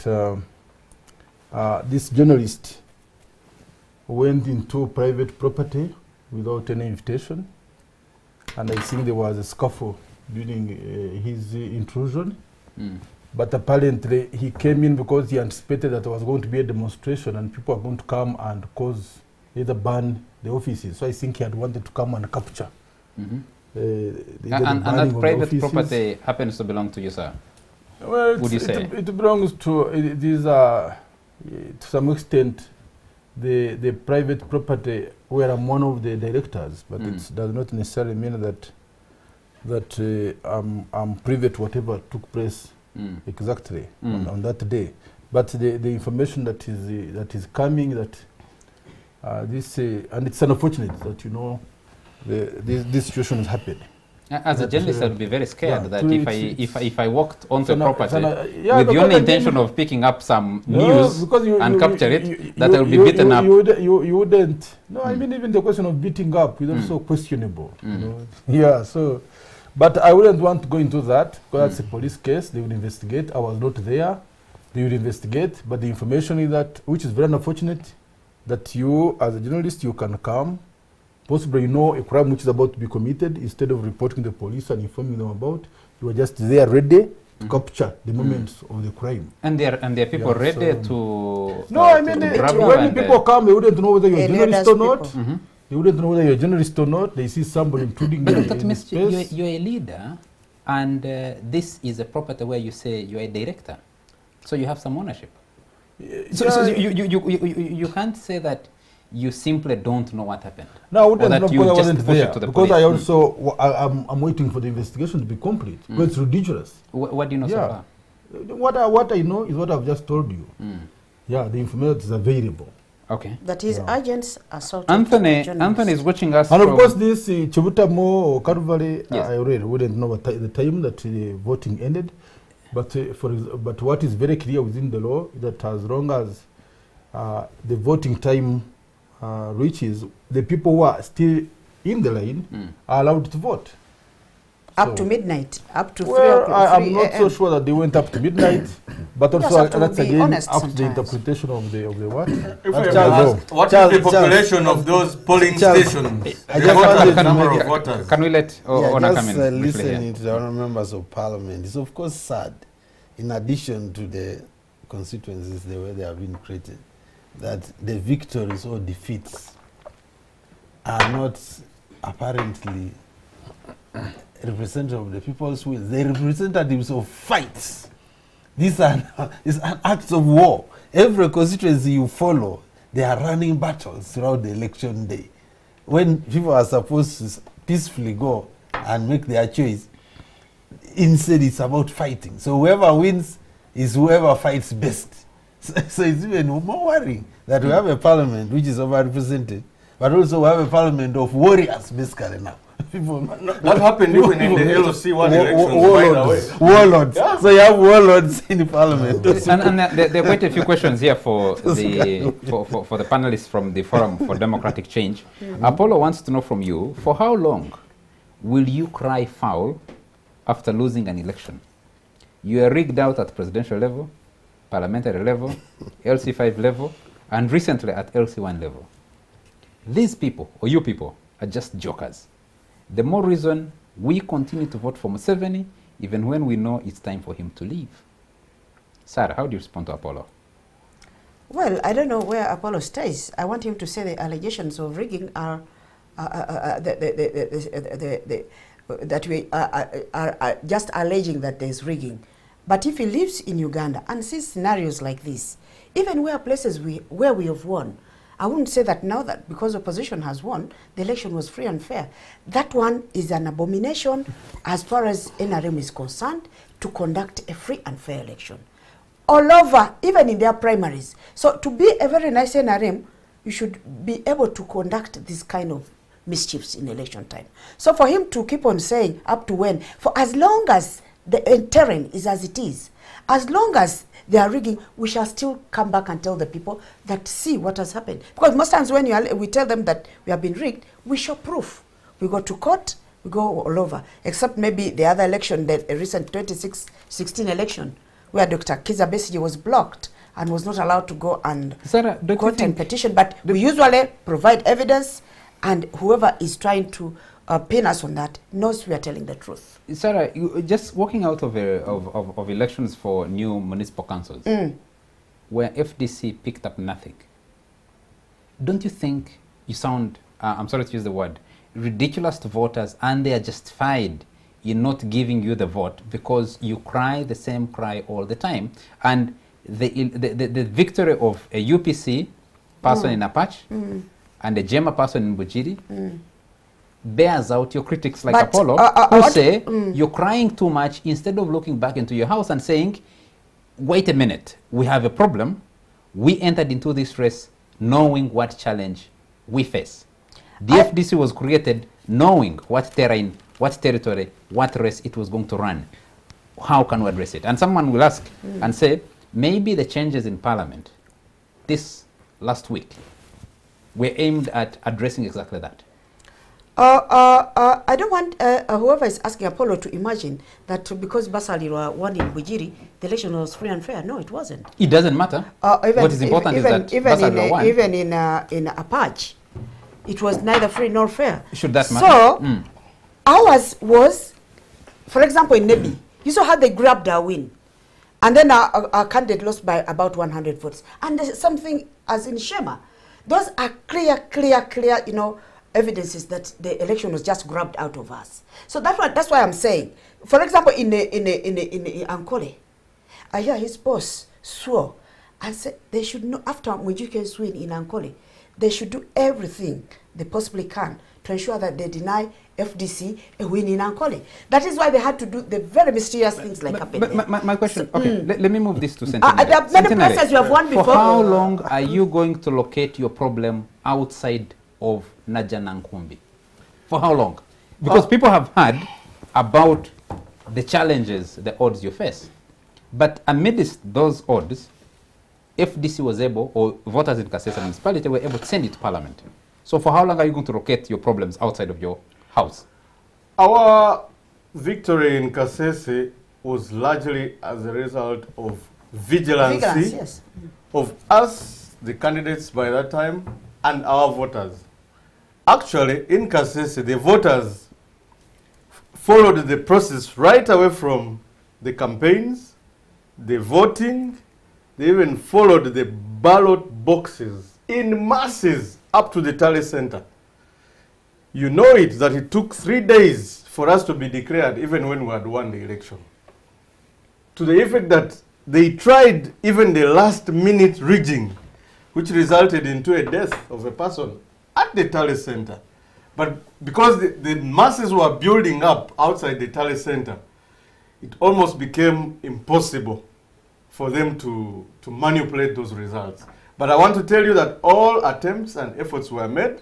this journalist went into private property without any invitation, and I think there was a scuffle during his intrusion. But apparently he came in because he anticipated that there was going to be a demonstration and people are going to come and cause either burn the offices. So I think he had wanted to come and capture. And that private property happens to belong to you, sir? Well, would you say? It belongs to, these are, to some extent, the private property where I'm one of the directors, but it does not necessarily mean that I'm privy to whatever took place exactly on that day. But the information that is coming, that this and it's unfortunate that this situation has happened. As a That, journalist, I'd be very scared yeah, that 2 if weeks, if I walked onto a property yeah, with the because only I intention mean- of picking up some No, news because and capture it, that you- I will be you- beaten up. You wouldn't. No, I mean, even the question of beating up is also questionable. You know? Yeah, so, but I wouldn't want to go into that because that's a police case. They will investigate. I was not there. They will investigate. But the information is that, which is very unfortunate, that you, as a journalist, you can come. Possibly you know a crime which is about to be committed. Instead of reporting the police and informing them about, you are just there ready to capture the moments of the crime. And there are people Yeah, ready so- to. No, I mean, grab you when and, people come, they wouldn't know whether you're a journalist or not. Mhm. They wouldn't know whether you're a journalist or not. They see somebody intruding But, in but the Mr. space. You're a leader, and this is a property where you say you're a director, so you have some ownership. So you can't say that you simply don't know what happened. No, I wouldn't that know you because I just wasn't push it there. to the Because police. I also, I'm waiting for the investigation to be complete. Because it's ridiculous. What do you know so Yeah. far? What I know is what I've just told you. Yeah, the information is available. Okay. That his Yeah. agents assaulted Anthony journalists. is watching us And of from- course, this Chibutamo or Karuvali, Yes. I really wouldn't know the time that the voting ended. But but what is very clear within the law is that as long as the voting time reaches, the people who are still in the line are allowed to vote. Up So- to midnight, up to 3 Well, o'clock. I'm 3 not so a.m. sure that they went up to midnight, but Just also have to that's be again honest up to the sometimes. interpretation of the what. If That's I may Charles, ask, what is Charles- the population Charles- of those polling Charles- stations? I The just voters, wanted to number make of a- voters. Can we let Ona just come in briefly listening here? to the honourable members of parliament, it's of course sad, in addition to the constituencies the way they have been created, that the victories or defeats are not apparently representative of the people's will. They're representatives of fights. These are acts of war. Every constituency you follow, they are running battles throughout the election day. When people are supposed to peacefully go and make their choice, instead it's about fighting. So whoever wins is whoever fights best. So it's even more worrying that we have a parliament which is overrepresented, but also we have a parliament of warriors basically now. People, That happened even in the LOC one election, by the way. warlords. Yeah. So you have warlords in the parliament. And there are quite a few questions here for the panelists from the Forum for Democratic Change. Apollo wants to know from you, for how long will you cry foul after losing an election? You are rigged out at presidential level, parliamentary level, LC5 level, and recently at LC1 level. These people, or you people, are just jokers. The more reason we continue to vote for Museveni, even when we know it's time for him to leave. Sarah, how do you respond to Apollo? Well, I don't know where Apollo stays. I want him to say the allegations of rigging are that we are just alleging that there's rigging. But if he lives in Uganda and sees scenarios like this, even where places where we have won, I wouldn't say that now that because opposition has won, the election was free and fair. That one is an abomination as far as NRM is concerned to conduct a free and fair election. All over, even in their primaries. So to be a very nice NRM, you should be able to conduct this kind of mischiefs in election time. So for him to keep on saying up to when, for as long as the terrain is as it is, as long as they are rigging, we shall still come back and tell the people that see what has happened. Because most times when we tell them that we have been rigged, we show proof. We go to court, we go all over. Except maybe the other election, the recent 2016 election, where Dr. Kizza Besigye was blocked and was not allowed to go and Sarah, don't you court and think petition. But we usually provide evidence, and whoever is trying to pin us on that knows we are telling the truth. Sarah, you, just walking out of elections for new municipal councils, where FDC picked up nothing, don't you think you sound, I'm sorry to use the word, ridiculous to voters, and they are justified in not giving you the vote because you cry the same cry all the time? And the victory of a UPC person in Apache and a JEMA person in Bujiri bears out your critics like But, Apollo, who say you're crying too much instead of looking back into your house and saying, wait a minute, we have a problem. We entered into this race knowing what challenge we face. The FDC was created knowing what terrain what territory, what race it was going to run. How can we address it? And someone will ask and say, maybe the changes in parliament this last week were aimed at addressing exactly that. I don't want whoever is asking Apollo to imagine that because Basali won in Bujiri, the election was free and fair. No, it wasn't. It doesn't matter. What is important is that Basali won. Even in Apache, it was neither free nor fair. Should that matter? So, ours was, for example, in Nebi, you saw how they grabbed our win. And then our candidate lost by about 100 votes. And there's something as in Shema. Those are clear, you know, evidences that the election was just grabbed out of us. So that's why I'm saying, for example, in Ankole, I hear his boss swore and said they should know, after Mujike's win in Ankole, they should do everything they possibly can to ensure that they deny FDC a win in Ankole. That is why they had to do the very mysterious things like happened. My question, okay, let me move this to there are many places you have won before. For how long are you going to locate your problem outside of Najanankumbi? For how long? Because people have heard about the challenges, the odds you face. But amidst those odds, FDC was able, or voters in Kasese municipality were able to send it to parliament. So for how long are you going to locate your problems outside of your house? Our victory in Kasese was largely as a result of vigilance yes. of us, the candidates by that time, and our voters. Actually, in Kasese, the voters followed the process right away from the campaigns, the voting. They even followed the ballot boxes in masses up to the tally center. You know it that it took 3 days for us to be declared even when we had won the election. To the effect that they tried even the last minute rigging, which resulted into a death of a person at the tally center. But because the masses were building up outside the tally center, it almost became impossible for them to manipulate those results. But I want to tell you that all attempts and efforts were made.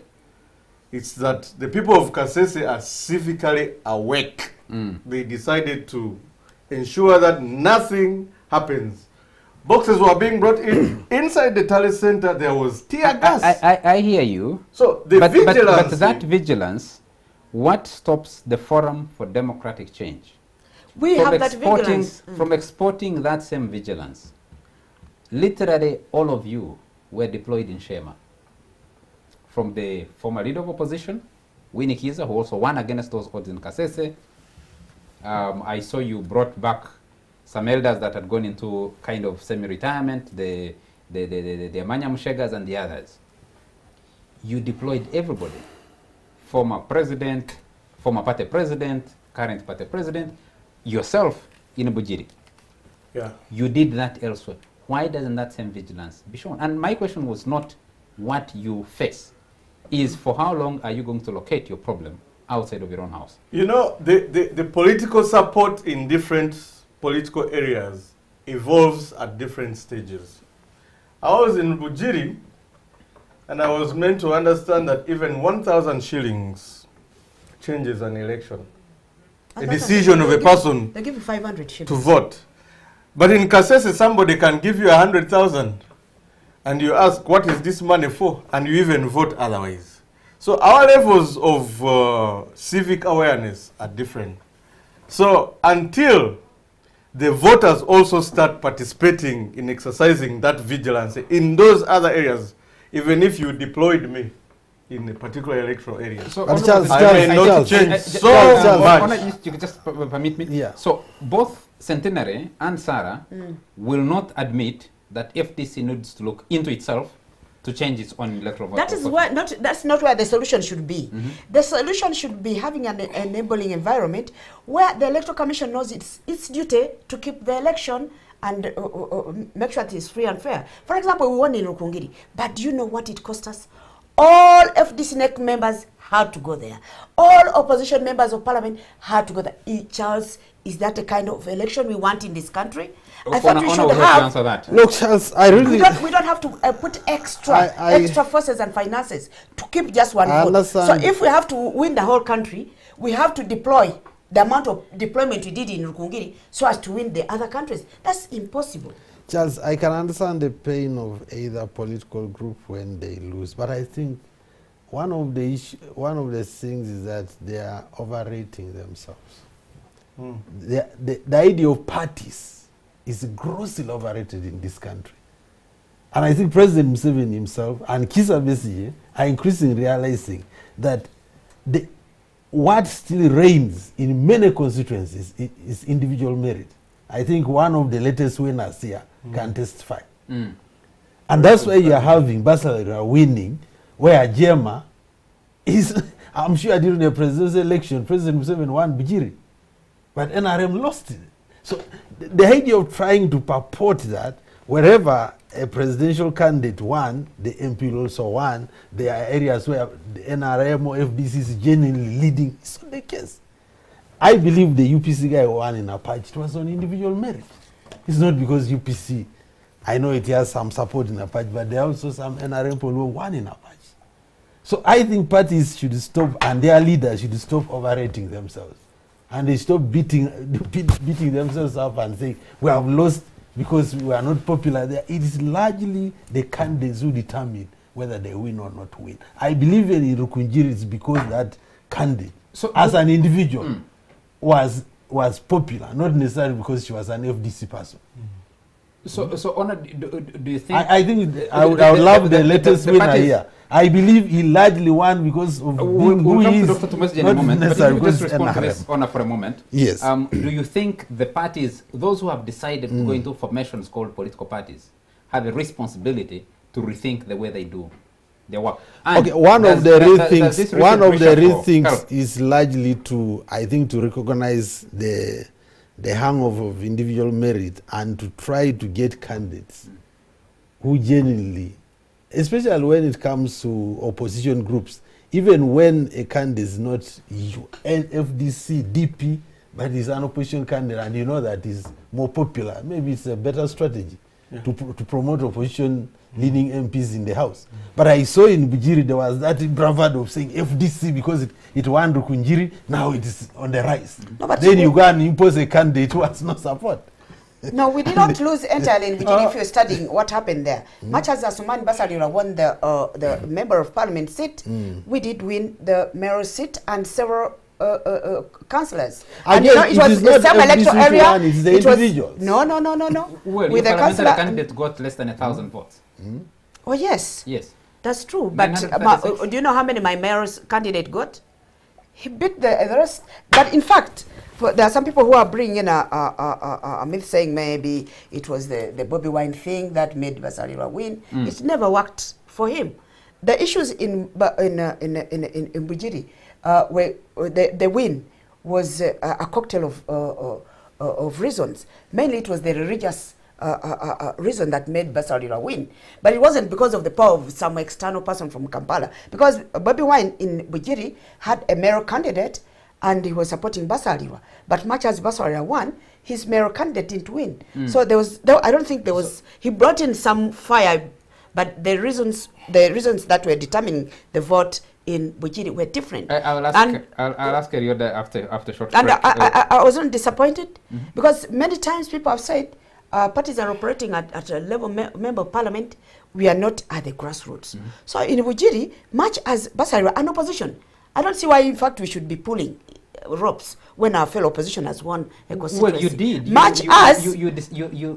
It's that the people of Kasese are civically awake. They decided to ensure that nothing happens. Boxes were being brought in. Inside the tally center, there was tear gas. I hear you. So the vigilance. But that vigilance, what stops the Forum for Democratic Change? We have that vigilance. From exporting that same vigilance. Literally, all of you were deployed in Shema. From the former leader of opposition, Winnie Kiza, who also won against those odds in Kasese. I saw you brought back some elders that had gone into kind of semi-retirement, the Amanya Mushegas and the others. You deployed everybody. Former president, former party president, current party president, yourself in Bujiri. Yeah. You did that elsewhere. Why doesn't that same vigilance be shown? And my question was not what you face, is for how long are you going to locate your problem outside of your own house? You know, the political support in different political areas evolves at different stages. I was in Bujiri, and I was meant to understand that even 1,000 shillings changes an election. A decision of a person they give you 500 shillings to vote. But in Kasese, somebody can give you 100,000, and you ask, what is this money for? And you even vote otherwise. So our levels of civic awareness are different. So until the voters also start participating in exercising that vigilance in those other areas, even if you deployed me in a particular electoral area, So Charles, I may not change so much. You just permit me. Yeah. So both Centenary and Sarah will not admit that FDC needs to look into itself to change its own electoral vote. That is where that's not where the solution should be. The solution should be having an enabling environment where the Electoral Commission knows its duty to keep the election and make sure it is free and fair. For example, we won in Rukungiri, but do you know what it cost us? All FDC NEC members had to go there. All opposition members of parliament had to go there. Charles, is that the kind of election we want in this country? I thought we should have. Answer that. Look, Charles, I really... We don't have to put extra forces and finances to keep just one I vote. So understand. if we have to win the whole country, we have to deploy the amount of deployment we did in Rukungiri so as to win the other countries. That's impossible. Charles, I can understand the pain of either political group when they lose, but I think one of the things is that they are overrating themselves. The idea of parties is grossly overrated in this country. And I think President Museveni himself and Kizza Besigye are increasingly realizing that what still reigns in many constituencies is individual merit. I think one of the latest winners here can testify. And that's why you are having Basalira winning, where Jema is, I'm sure during the presidential election, President Museveni won Bujiri, but NRM lost it. So the idea of trying to purport that wherever a presidential candidate won, the MP also won, there are areas where the NRM or FDC is genuinely leading. It's not the case. I believe the UPC guy won in Apache. It was on individual merit. It's not because UPC, I know it has some support in Apache, but there are also some NRM people who won in Apache. So I think parties should stop, and their leaders should stop overrating themselves. And they stop beating themselves up and saying, we have lost because we are not popular there. It is largely the candidates who determine whether they win or not win. I believe in Rukunjiri it's because that candidate, as an individual, was popular, not necessarily because she was an FDC person. So Honor, do you think... I think I would love the latest winner here. I believe he largely won because of who he is. Dr. Tumesje in a moment, but if you just respond to this, Honor, for a moment. Yes. Do you think the parties, those who have decided to go into formations called political parties, have a responsibility to rethink the way they do their work? And okay, one of the real things is largely to, I think, to recognize the hangover of individual merit and to try to get candidates who genuinely, especially when it comes to opposition groups, even when a candidate is not FDC, DP, but is an opposition candidate and you know that is more popular, maybe it's a better strategy to promote opposition leading MPs in the House. But I saw in Bujiri there was that bravado of saying FDC because it won Rukunjiri, now it is on the rise. No, then you go and impose a candidate who has no support. No, we did not lose entirely in Bujiri if you're studying what happened there. Much as Asumani Basalirwa won the Member of Parliament seat, we did win the mayor's seat and several councillors. And you know, it was the same electoral area. It's the individuals. No. Well, with the parliamentary candidate got less than 1,000 votes. Oh, yes. Yes. That's true. But do you know how many my mayor's candidate got? He beat the rest. But in fact, there are some people who are bringing in a myth saying maybe it was the Bobby Wine thing that made Basalirwa win. It never worked for him. The issues in Bujiri, where the win was a cocktail of reasons. Mainly it was the religious reason that made Basalirwa win. But it wasn't because of the power of some external person from Kampala. Because Bobby Wine in Bujiri had a mayoral candidate and he was supporting Basalirwa. But much as Basalirwa won, his mayoral candidate didn't win. So I don't think there was, he brought in some fire, but the reasons that were determining the vote in Bujiri were different. I'll ask Erioda after short break. And I wasn't disappointed because many times people have said parties are operating at a level member of parliament. We are not at the grassroots. So in Bujiri, much as Basalirwa an opposition, I don't see why, in fact, we should be pulling ropes when our fellow opposition has won a constituency. Well, you did.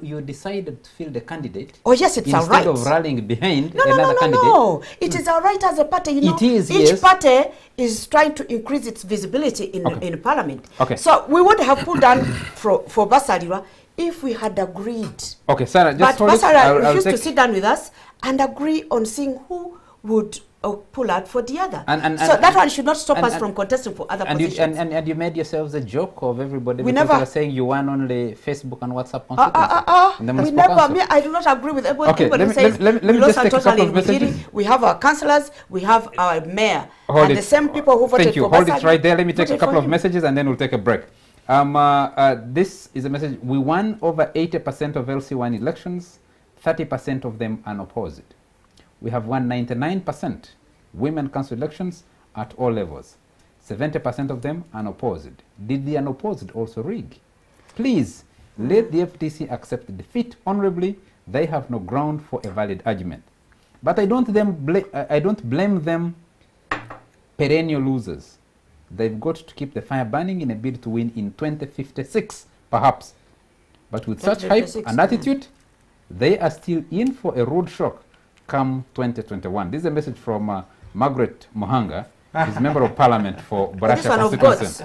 You decided to field a candidate. Oh, yes, it's our right. Instead of rallying behind another candidate. No. It is our right as a party. You know, it is, each party is trying to increase its visibility in parliament. Okay. So we would have put down for Basalirwa if we had agreed. Okay, Sarah, just but Basalirwa refused to sit down with us and agree on seeing who would pull out for the other. So that one should not stop us from contesting for other positions. And you made yourselves a joke of everybody we because never you were saying you won only Facebook and WhatsApp constituency. We never, I do not agree with everybody. Okay, let me just take a couple of messages. We have our councillors, we have our mayor, the same people who voted for Thank you. Hold it right there. Let me take a couple of messages and then we'll take a break. This is a message. We won over 80% of LC1 elections, 30% of them unopposed. We have won 99% women council elections at all levels. 70% of them unopposed. Did the unopposed also rig? Please, let the FDC accept defeat honorably. They have no ground for a valid argument. But I don't blame them perennial losers. They've got to keep the fire burning in a bid to win in 2056, perhaps. But with such hype and attitude, they are still in for a road shock come 2021. This is a message from Margaret Mohanga, who's member of parliament for Barasha constituency.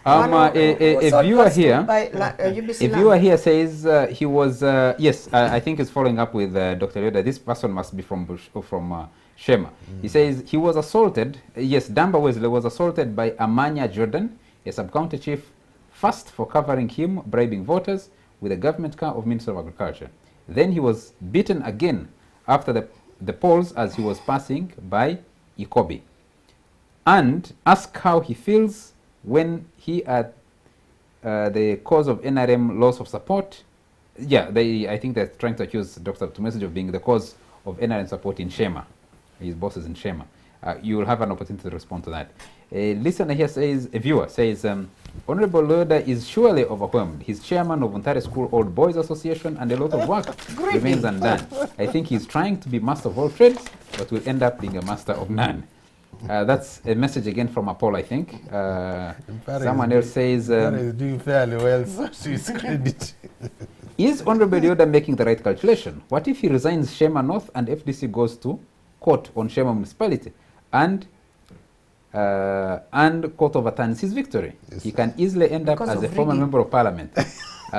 A viewer here, a viewer here says he was, yes, I think he's following up with Dr. Yoda. This person must be from Shema. He says he was assaulted, yes, Damba Wesley was assaulted by Amanya Jordan, a sub-county chief, first for covering him, bribing voters with a government car of Minister of Agriculture. Then he was beaten again after the polls as he was passing by Ikobi. And ask how he feels when he at the cause of NRM loss of support. Yeah, I think they're trying to accuse Dr. Tumesej of being the cause of NRM support in Shema. His boss is in Shema. You will have an opportunity to respond to that. A listener here says, a viewer says, Honorable Loda is surely overwhelmed. He's chairman of Ontari School Old Boys Association and a lot of work remains undone. I think he's trying to be master of all trades, but will end up being a master of none. That's a message again from Apollo, I think. Someone else says, is doing fairly well, so to his credit. Is Honorable Yoda making the right calculation? What if he resigns Shema North and FDC goes to court on Shema municipality and court overturns his victory? Yes, he can easily end up as a former member of parliament.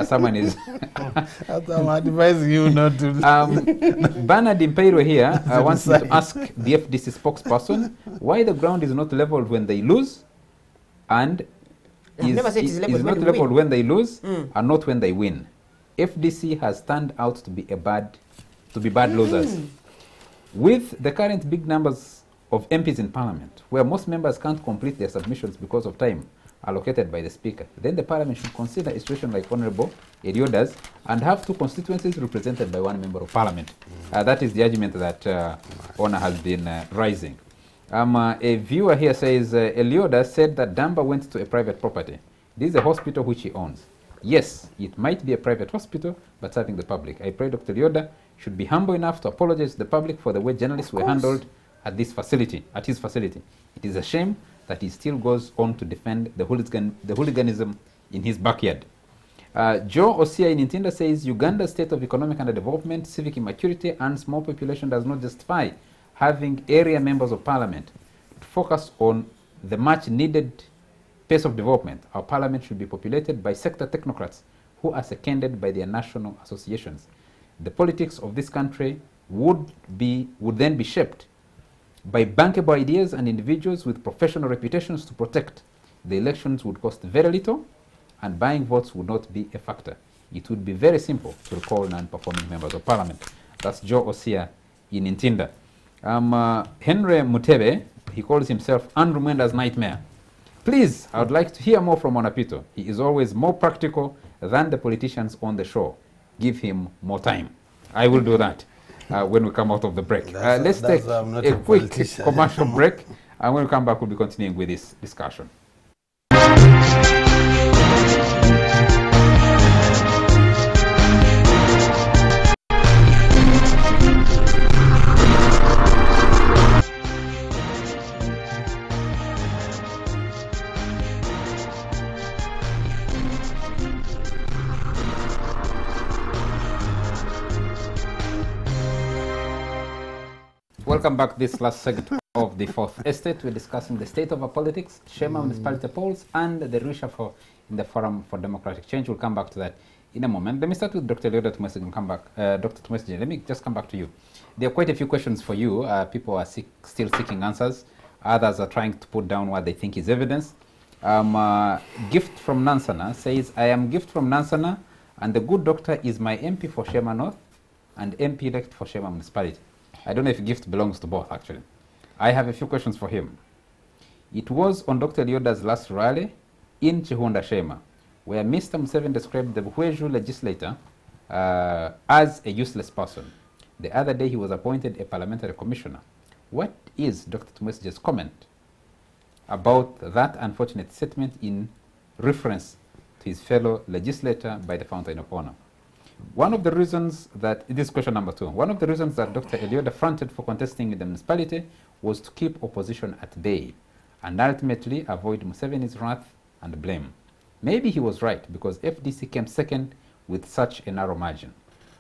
Someone is I'm advising you not to. Bernard Impeiro here wants me to ask the FDC spokesperson why the ground is not leveled when they lose and is not leveled when they lose and not when they win. FDC has turned out to be bad losers. With the current big numbers of MPs in parliament, where most members can't complete their submissions because of time allocated by the speaker, then the parliament should consider a situation like Honorable Erioda's and have two constituencies represented by one member of parliament. That is the argument that Honor has been raising. A viewer here says, Elioda said that Damba went to a private property. This is a hospital which he owns. Yes, it might be a private hospital, but serving the public. I pray Dr. Elioda should be humble enough to apologize to the public for the way journalists were handled at his facility. It is a shame that he still goes on to defend the hooliganism in his backyard. Joe Osia in Intinda says, Uganda's state of economic underdevelopment, civic immaturity, and small population does not justify having area members of parliament to focus on the much needed pace of development. Our parliament should be populated by sector technocrats who are seconded by their national associations. The politics of this country would then be shaped by bankable ideas and individuals with professional reputations to protect. The elections would cost very little and buying votes would not be a factor. It would be very simple to recall non-performing members of parliament. That's Joe Osia in Intinda. Henry Mutebe, he calls himself Andrew Mwenda's nightmare. Please, I would like to hear more from Onapito. He is always more practical than the politicians on the show. Give him more time. I will do that when we come out of the break. Let's take a quick commercial break, and when we come back, we'll be continuing with this discussion. Welcome back to this last segment of the Fourth Estate. We're discussing the state of our politics, Shema municipality polls, and the reshuffle in the Forum for Democratic Change. We'll come back to that in a moment. Let me start with Dr. Leoda Tumesej and come back. Dr. Tumesej, let me just come back to you. There are quite a few questions for you. People are still seeking answers. Others are trying to put down what they think is evidence. Gift from Nansana says, I am Gift from Nansana, and the good doctor is my MP for Shema North and MP elect for Shema municipality. I don't know if Gift belongs to both, actually. I have a few questions for him. It was on Dr. Leoda's last rally in Chihunda Shema, where Mr. Museveni described the Buhweju legislator as a useless person. The other day, he was appointed a parliamentary commissioner. What is Dr. Tumwesige's comment about that unfortunate statement in reference to his fellow legislator by the Fountain of Honor? One of the reasons that, this is question number 2, one of the reasons that Dr. Elioda fronted for contesting in the municipality was to keep opposition at bay and ultimately avoid Museveni's wrath and blame. Maybe he was right, because FDC came second with such a narrow margin.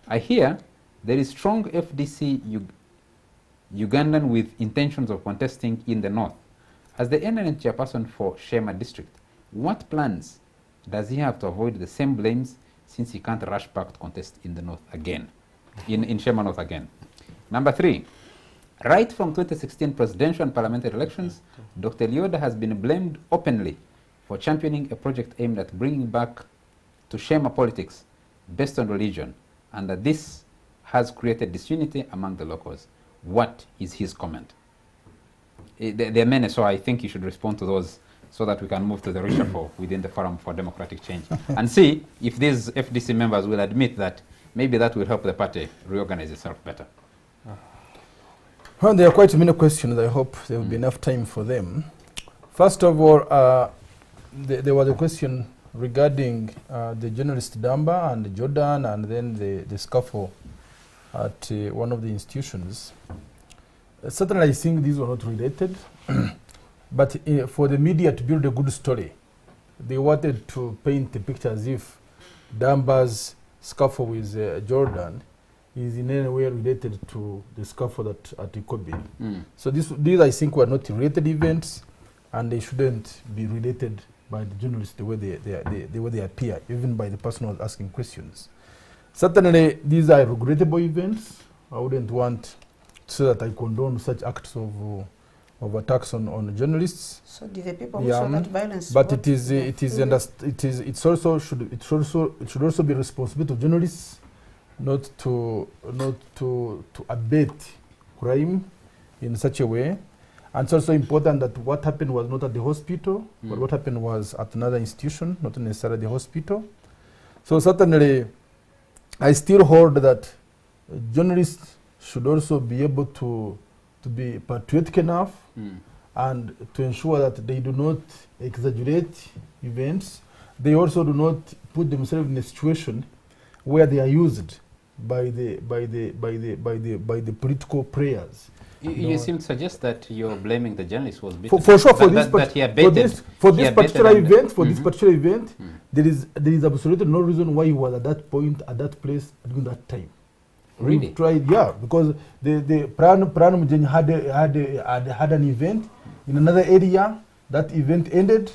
I hear there is strong FDC Ugandan with intentions of contesting in the north. As the NNN chairperson for Shema district, what plans does he have to avoid the same blames, since he can't rush back to contest in the north again, in Shema North again? Number 3, right from 2016 presidential and parliamentary elections, Dr. Elioda has been blamed openly for championing a project aimed at bringing back to Shema politics based on religion, and that this has created disunity among the locals. What is his comment? There are many, so I think you should respond to those so that we can move to the reshuffle within the Forum for Democratic Change and see if these FDC members will admit that maybe that will help the party reorganize itself better. Well, there are quite many questions. I hope there will be enough time for them. First of all, there was a question regarding the journalist Damba and Jordan, and then the scuffle at one of the institutions. Certainly, I think these were not related. But for the media to build a good story, they wanted to paint the picture as if Damba's scuffle with Jordan is in any way related to the scuffle at Ikobi. So these, I think, were not related events, and they shouldn't be related by the journalists the way they appear, even by the person who was asking questions. Certainly, these are regrettable events. I wouldn't want to say that I condone such acts of attacks on journalists. So do the people who saw that violence? But it should also be responsibility of journalists not to abet crime in such a way. And it's also important that what happened was not at the hospital, but what happened was at another institution, not necessarily the hospital. So certainly, I still hold that journalists should also be able to be patriotic enough and to ensure that they do not exaggerate events. They also do not put themselves in a situation where they are used by the political players. You seem to suggest that you're blaming the journalist was beaten. For sure, for this particular event, there is absolutely no reason why he was at that point, at that place, during that time. Really? We've tried, yeah, because the Pran Mujeni had an event in another area. That event ended,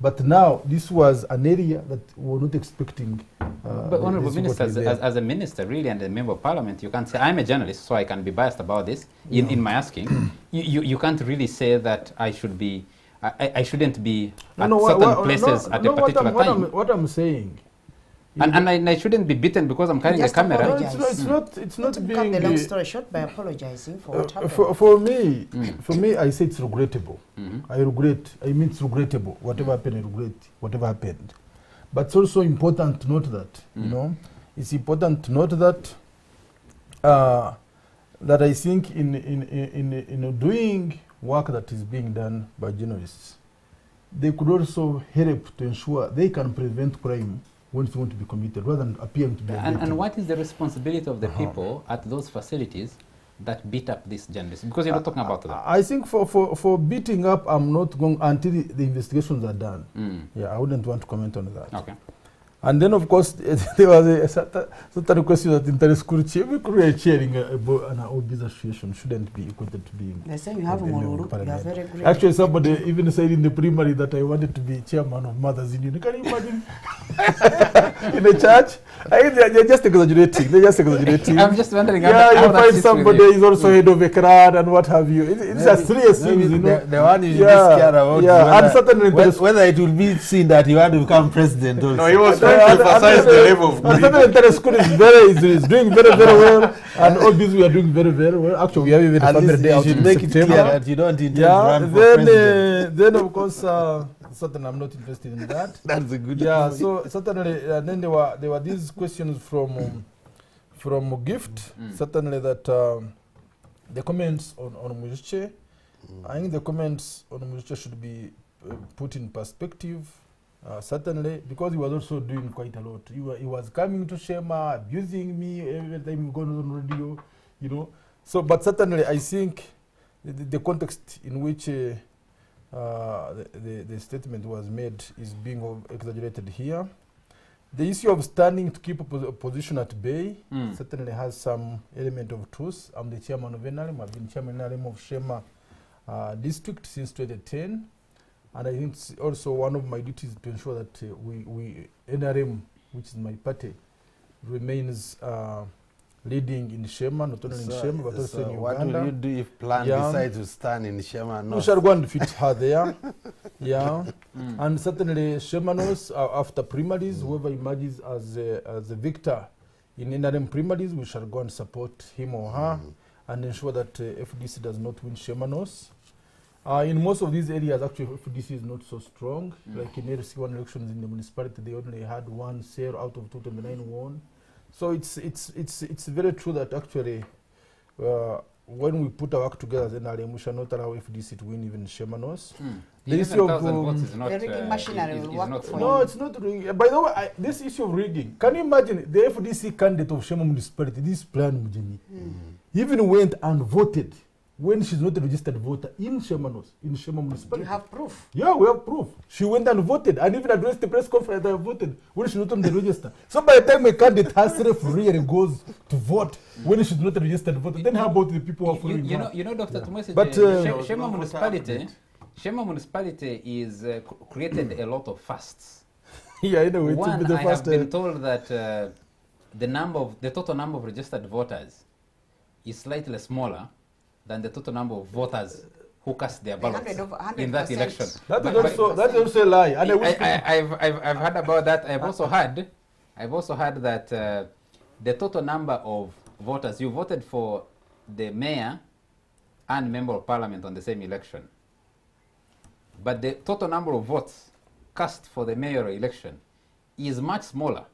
but now this was an area that we were not expecting. But Honorable Minister, as a minister, really, and a member of Parliament, you can't say, I'm a journalist, so I can be biased about this in my asking. You can't really say that I should be, I shouldn't be at certain places at a particular time. What I'm saying. And I shouldn't be beaten because I'm carrying a camera. No, it's not being the long story short by apologizing for what happened. For me, I say it's regrettable. I mean it's regrettable. Whatever happened, I regret whatever happened. But it's also important to note that, you know, it's important to note that that I think in doing work that is being done by journalists, they could also help to ensure they can prevent crime when it's going to be committed, rather than appearing to be and what is the responsibility of the people at those facilities that beat up these journalists? Because you're not talking about that. I think for beating up, I'm not going until the investigations are done. Yeah, I wouldn't want to comment on that. Okay. And then, of course, there was a certain question that inter-school chairing an obese association shouldn't be equated to being. They say you have a Moruru, you are very great. Actually, somebody even said in the primary that I wanted to be chairman of Mothers Union. Can you imagine? In the church? They're just exaggerating. I'm just wondering. Yeah, you find somebody is also head of a crowd and what have you. It's a serious thing, you know. The one you should be scared about whether it will be seen that you want to become president also. No, he was trying to emphasize the level of the school is doing very, very well, and all this we are doing very, very well. Actually, we have even a family day out in make it clear that you don't intend to run for president. Then of course, certainly I'm not interested in that. That's a good point. So certainly, then there were these questions from Gift. Certainly that the comments on Mujiche, I think the comments on Mujiche should be put in perspective, certainly, because he was also doing quite a lot. He was coming to Shema, abusing me every time he goes on radio, you know. So, but certainly, I think the context in which the statement was made is being exaggerated here. The issue of standing to keep opposition at bay certainly has some element of truth. I'm the chairman of NRM. I've been chairman of NRM of Shema district since 2010. And I think it's also one of my duties to ensure that we NRM, which is my party, remains leading in Shema, not only in Shema, but also in Uganda. What will you do if Plan decides to stand in Shema North? We shall go and defeat her there. Yeah. And certainly Shema North, after primaries, whoever emerges as a victor in NRM primaries, we shall go and support him or her and ensure that FDC does not win Shema North. In most of these areas, actually, FDC is not so strong. Like in LC1 elections in the municipality, they only had one sale out of 229 won. So it's very true that actually when we put our work together as NRM, we shall not allow FDC to win even Shema North. The issue of votes is not, rigging machinery will work for no, it's not rigging. By the way, this issue of rigging, can you imagine the FDC candidate of Shema municipality, this plan Mujeni, even went and voted when she's not a registered voter in Shema North, in Shema municipality. You have proof. Yeah, we have proof. She went and voted and even addressed the press conference that I voted when she's not on the register. So by the time a candidate herself really goes to vote when she's not a registered voter, then how about the people who are following her? You know, Dr. Tumwesi, But, Shema municipality is created a lot of fasts. Yeah, anyway, One, the I first, have been told that the total number of registered voters is slightly smaller than the total number of voters who cast their ballots in that election. That is also a lie. And I've heard about that. I've also heard that the total number of voters, you voted for the mayor and member of parliament on the same election, but the total number of votes cast for the mayoral election is much smaller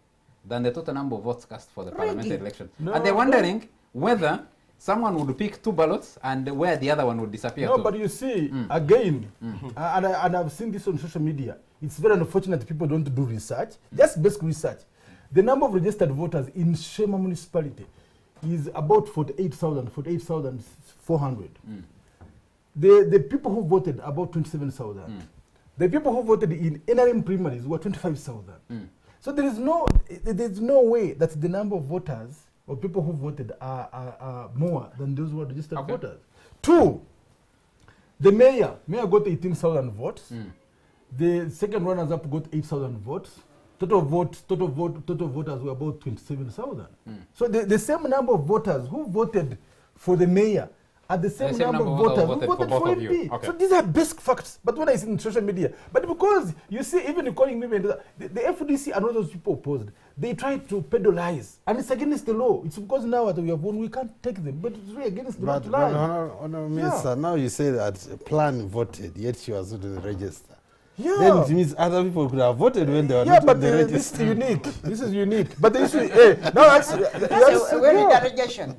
than the total number of votes cast for the parliamentary election. And they're wondering whether someone would pick two ballots and where the other one would disappear. No, but you see, again, and I've seen this on social media, it's very unfortunate people don't do research, just basic research. The number of registered voters in Shema municipality is about 48,400. The people who voted, about 27,000. The people who voted in NRM primaries were 25,000. So there's no way that the number of voters or people who voted are more than those who are registered voters. Two, the mayor got 18,000 votes. The second runners-up got 8,000 votes. Total voters were about 27,000. So the same number of voters who voted for the mayor are the same number of voters who voted for MP. So these are basic facts. But when I see in social media, but because you see, even calling me, the FDC and all those people opposed, they try to pedalize, and it's against the law. It's because now that we have won, we can't take them, but it's really against the law to lie. Minister, now you say that Plan voted, yet she was not in the register. Yeah. Then it means other people could have voted when they were not in the register. This is unique. This is unique. But the issue, that's where is the allegation?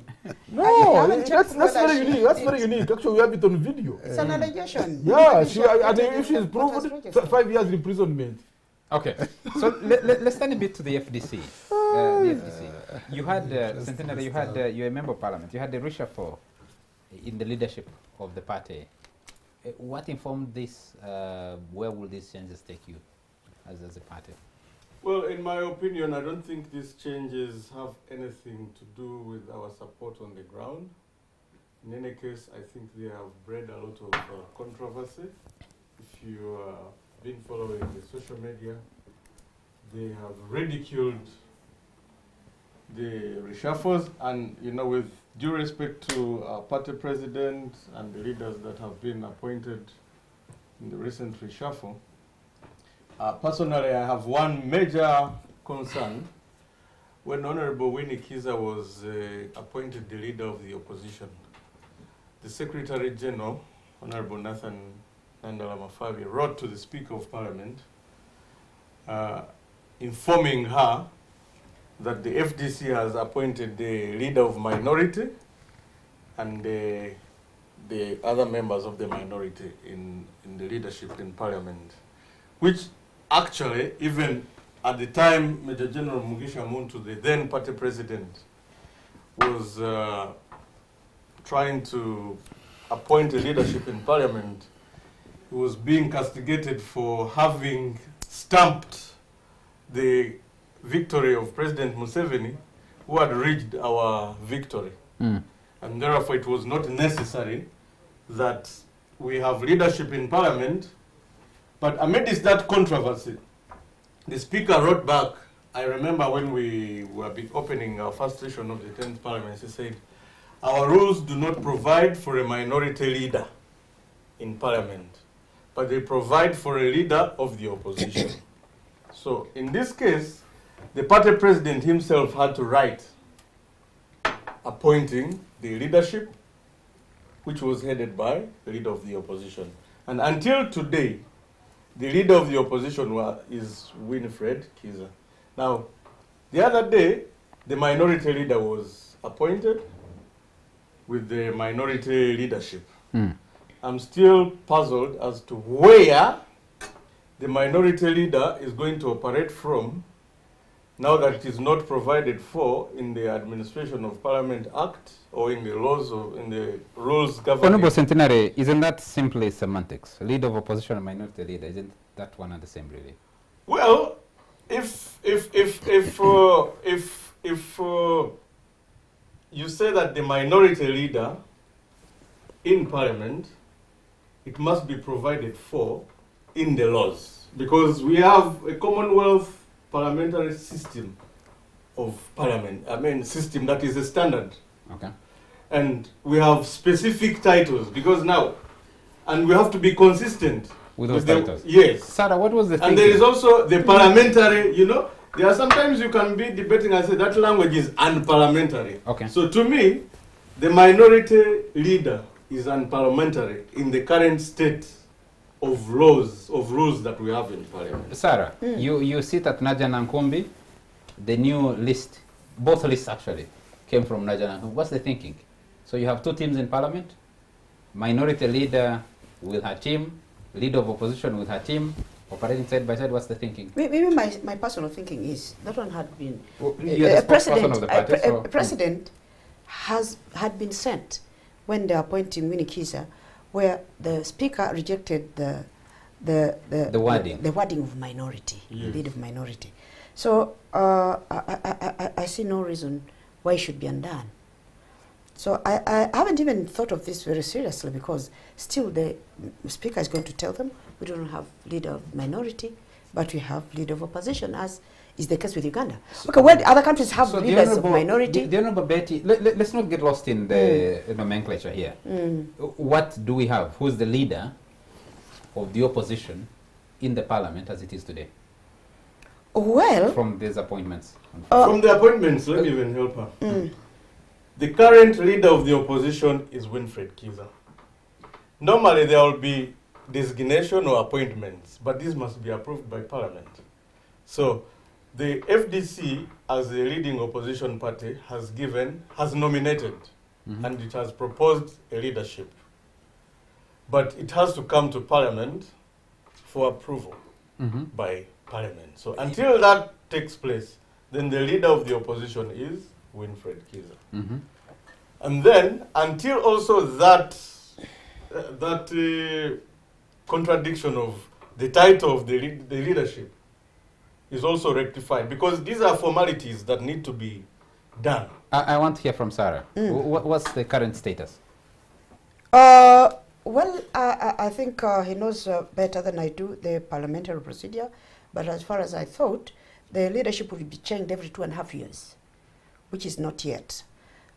No, that's very unique. That's very unique. Actually, we have it on video. It's an allegation. Yeah, and if she is proved, 5 years imprisonment. Okay, so let's turn a bit to the FDC. The FDC. You had Centenary. You're a member of parliament. You had the reshuffle in the leadership of the party. What informed this? Where will these changes take you as a party? Well, in my opinion, I don't think these changes have anything to do with our support on the ground. In any case, I think they have bred a lot of controversy. If you been following the social media, they have ridiculed the reshuffles, and with due respect to our party president and the leaders that have been appointed in the recent reshuffle, personally I have one major concern. When Honorable Winnie Kiza was appointed the leader of the opposition, the Secretary General, Honorable Nathan Nandala Mafabi, wrote to the Speaker of Parliament informing her that the FDC has appointed the leader of minority and the other members of the minority in the leadership in parliament, which actually, even at the time Major General Mugisha Muntu, the then party president, was trying to appoint a leadership in parliament, he was being castigated for having stamped the victory of President Museveni, who had reached our victory. And therefore it was not necessary that we have leadership in parliament. But amidst that controversy, the speaker wrote back. I remember when we were opening our first session of the 10th parliament, he said, our rules do not provide for a minority leader in parliament, but they provide for a leader of the opposition. So in this case, the party president himself had to write appointing the leadership, which was headed by the leader of the opposition. And until today, the leader of the opposition is Winfred Kiza. Now, the other day, the minority leader was appointed with the minority leadership. I'm still puzzled as to where the minority leader is going to operate from now that it is not provided for in the Administration of Parliament Act or in the laws of, in the rules governing. Honorable Centenary, isn't that simply semantics? Leader of opposition and minority leader, isn't that one and the same really? Well, if you say that the minority leader in Parliament, it must be provided for in the laws, because we have a Commonwealth parliamentary system of parliament, system that is a standard. Okay. And we have specific titles, because now, and we have to be consistent With those the, titles? yes. Sarah, what was the And there is also the parliamentary, you know, there are sometimes you can be debating and say that language is unparliamentary. Okay. So to me, the minority leader is unparliamentary in the current state of rules that we have in parliament. Sarah, you sit at Naja Nankumbi. The new list, both lists actually, came from Naja Nankumbi. What's the thinking? So you have two teams in parliament, minority leader with her team, leader of opposition with her team, operating side by side. What's the thinking? Maybe my personal thinking is that one had been You're the spokesperson of the party, so- a precedent had been set when they are appointing Winnie Kiza, where the speaker rejected the wording of minority, lead of minority. So I see no reason why it should be undone. So I haven't even thought of this very seriously, because still the speaker is going to tell them we don't have leader of minority, but we have leader of opposition, as is the case with Uganda. Okay, where other countries have So leaders of minority. The Honorable Betty, let's not get lost in the nomenclature here. What do we have? Who's the leader of the opposition in the parliament as it is today? Well, From these appointments. From the appointments, let me even help her. The current leader of the opposition is Winfred Kiza. Normally there will be designation or appointments, but this must be approved by parliament. So the FDC, as the leading opposition party, has nominated, and it has proposed a leadership. But it has to come to parliament for approval by parliament. So until that takes place, then the leader of the opposition is Winfred Kiza. And then, until also that contradiction of the title of the leadership is also rectified, because these are formalities that need to be done. I want to hear from Sarah. What's the current status? Well, I think he knows better than I do the parliamentary procedure, but as far as I thought, the leadership will be changed every 2.5 years, which is not yet.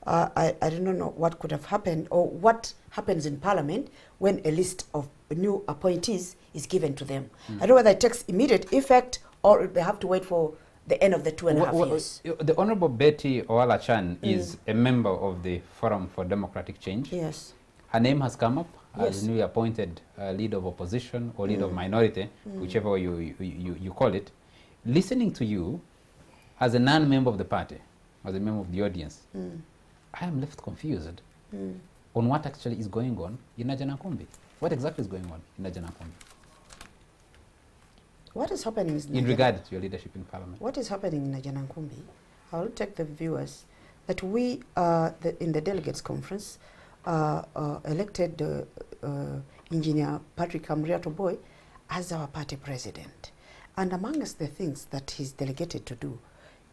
I don't know what could have happened or what happens in parliament when a list of new appointees is given to them. I don't know whether it takes immediate effect or they have to wait for the end of the 2.5 years. The Honorable Betty Oala-Chan is a member of the Forum for Democratic Change. Yes. Her name has come up as Yes. newly appointed leader of opposition or leader of minority, whichever you call it. Listening to you as a non-member of the party, as a member of the audience, I am left confused. on what actually is going on in Najanakumbi. What exactly is going on in Najanakumbi? What is happening is In regard to your leadership in Parliament. What is happening in Najanakumbi, I will take the viewers that we, in the delegates conference, elected Engineer Patrick Amriato Boy as our party president. And amongst the things that he's delegated to do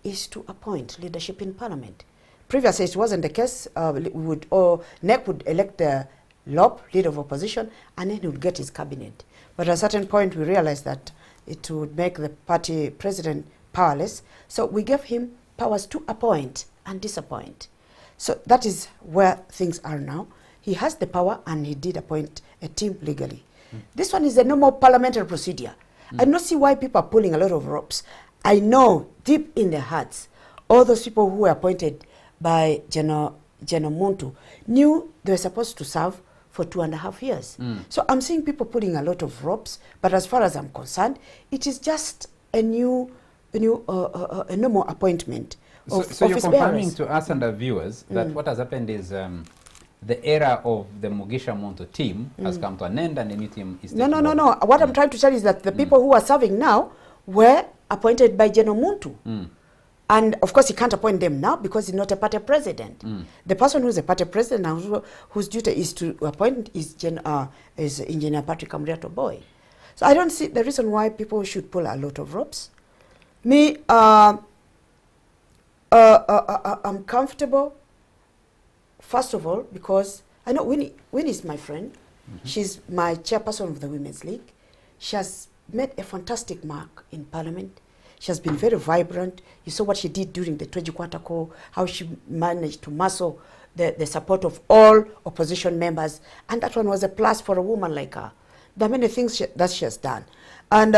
is to appoint leadership in Parliament. Previously, it wasn't the case. NEC would elect the LOP, leader of opposition, and then he would get his cabinet. But at a certain point, we realized that it would make the party president powerless. So we gave him powers to appoint and disappoint. So that is where things are now. He has the power, and he did appoint a team legally. This one is a normal parliamentary procedure. I don't see why people are pulling a lot of ropes. I know deep in their hearts, all those people who were appointed by General Muntu knew they were supposed to serve for 2.5 years. So I'm seeing people pulling a lot of ropes, but as far as I'm concerned, it is just a normal appointment. So you're confirming to us and our viewers that what has happened is the era of the Mugisha Muntu team has come to an end, and the new team is No. What I'm trying to tell you is that the people who are serving now were appointed by General Muntu. And of course, he can't appoint them now because he's not a party president. The person who's a party president now, whose duty is to appoint is Engineer Patrick Amriato Boy. So I don't see the reason why people should pull a lot of ropes. Me, I'm comfortable, first of all, because I know Winnie is my friend. She's my chairperson of the Women's League. She has made a fantastic mark in Parliament. She has been very vibrant. You saw what she did during the Twejikwata call, how she managed to muscle the support of all opposition members. And that one was a plus for a woman like her. There are many things that she has done. And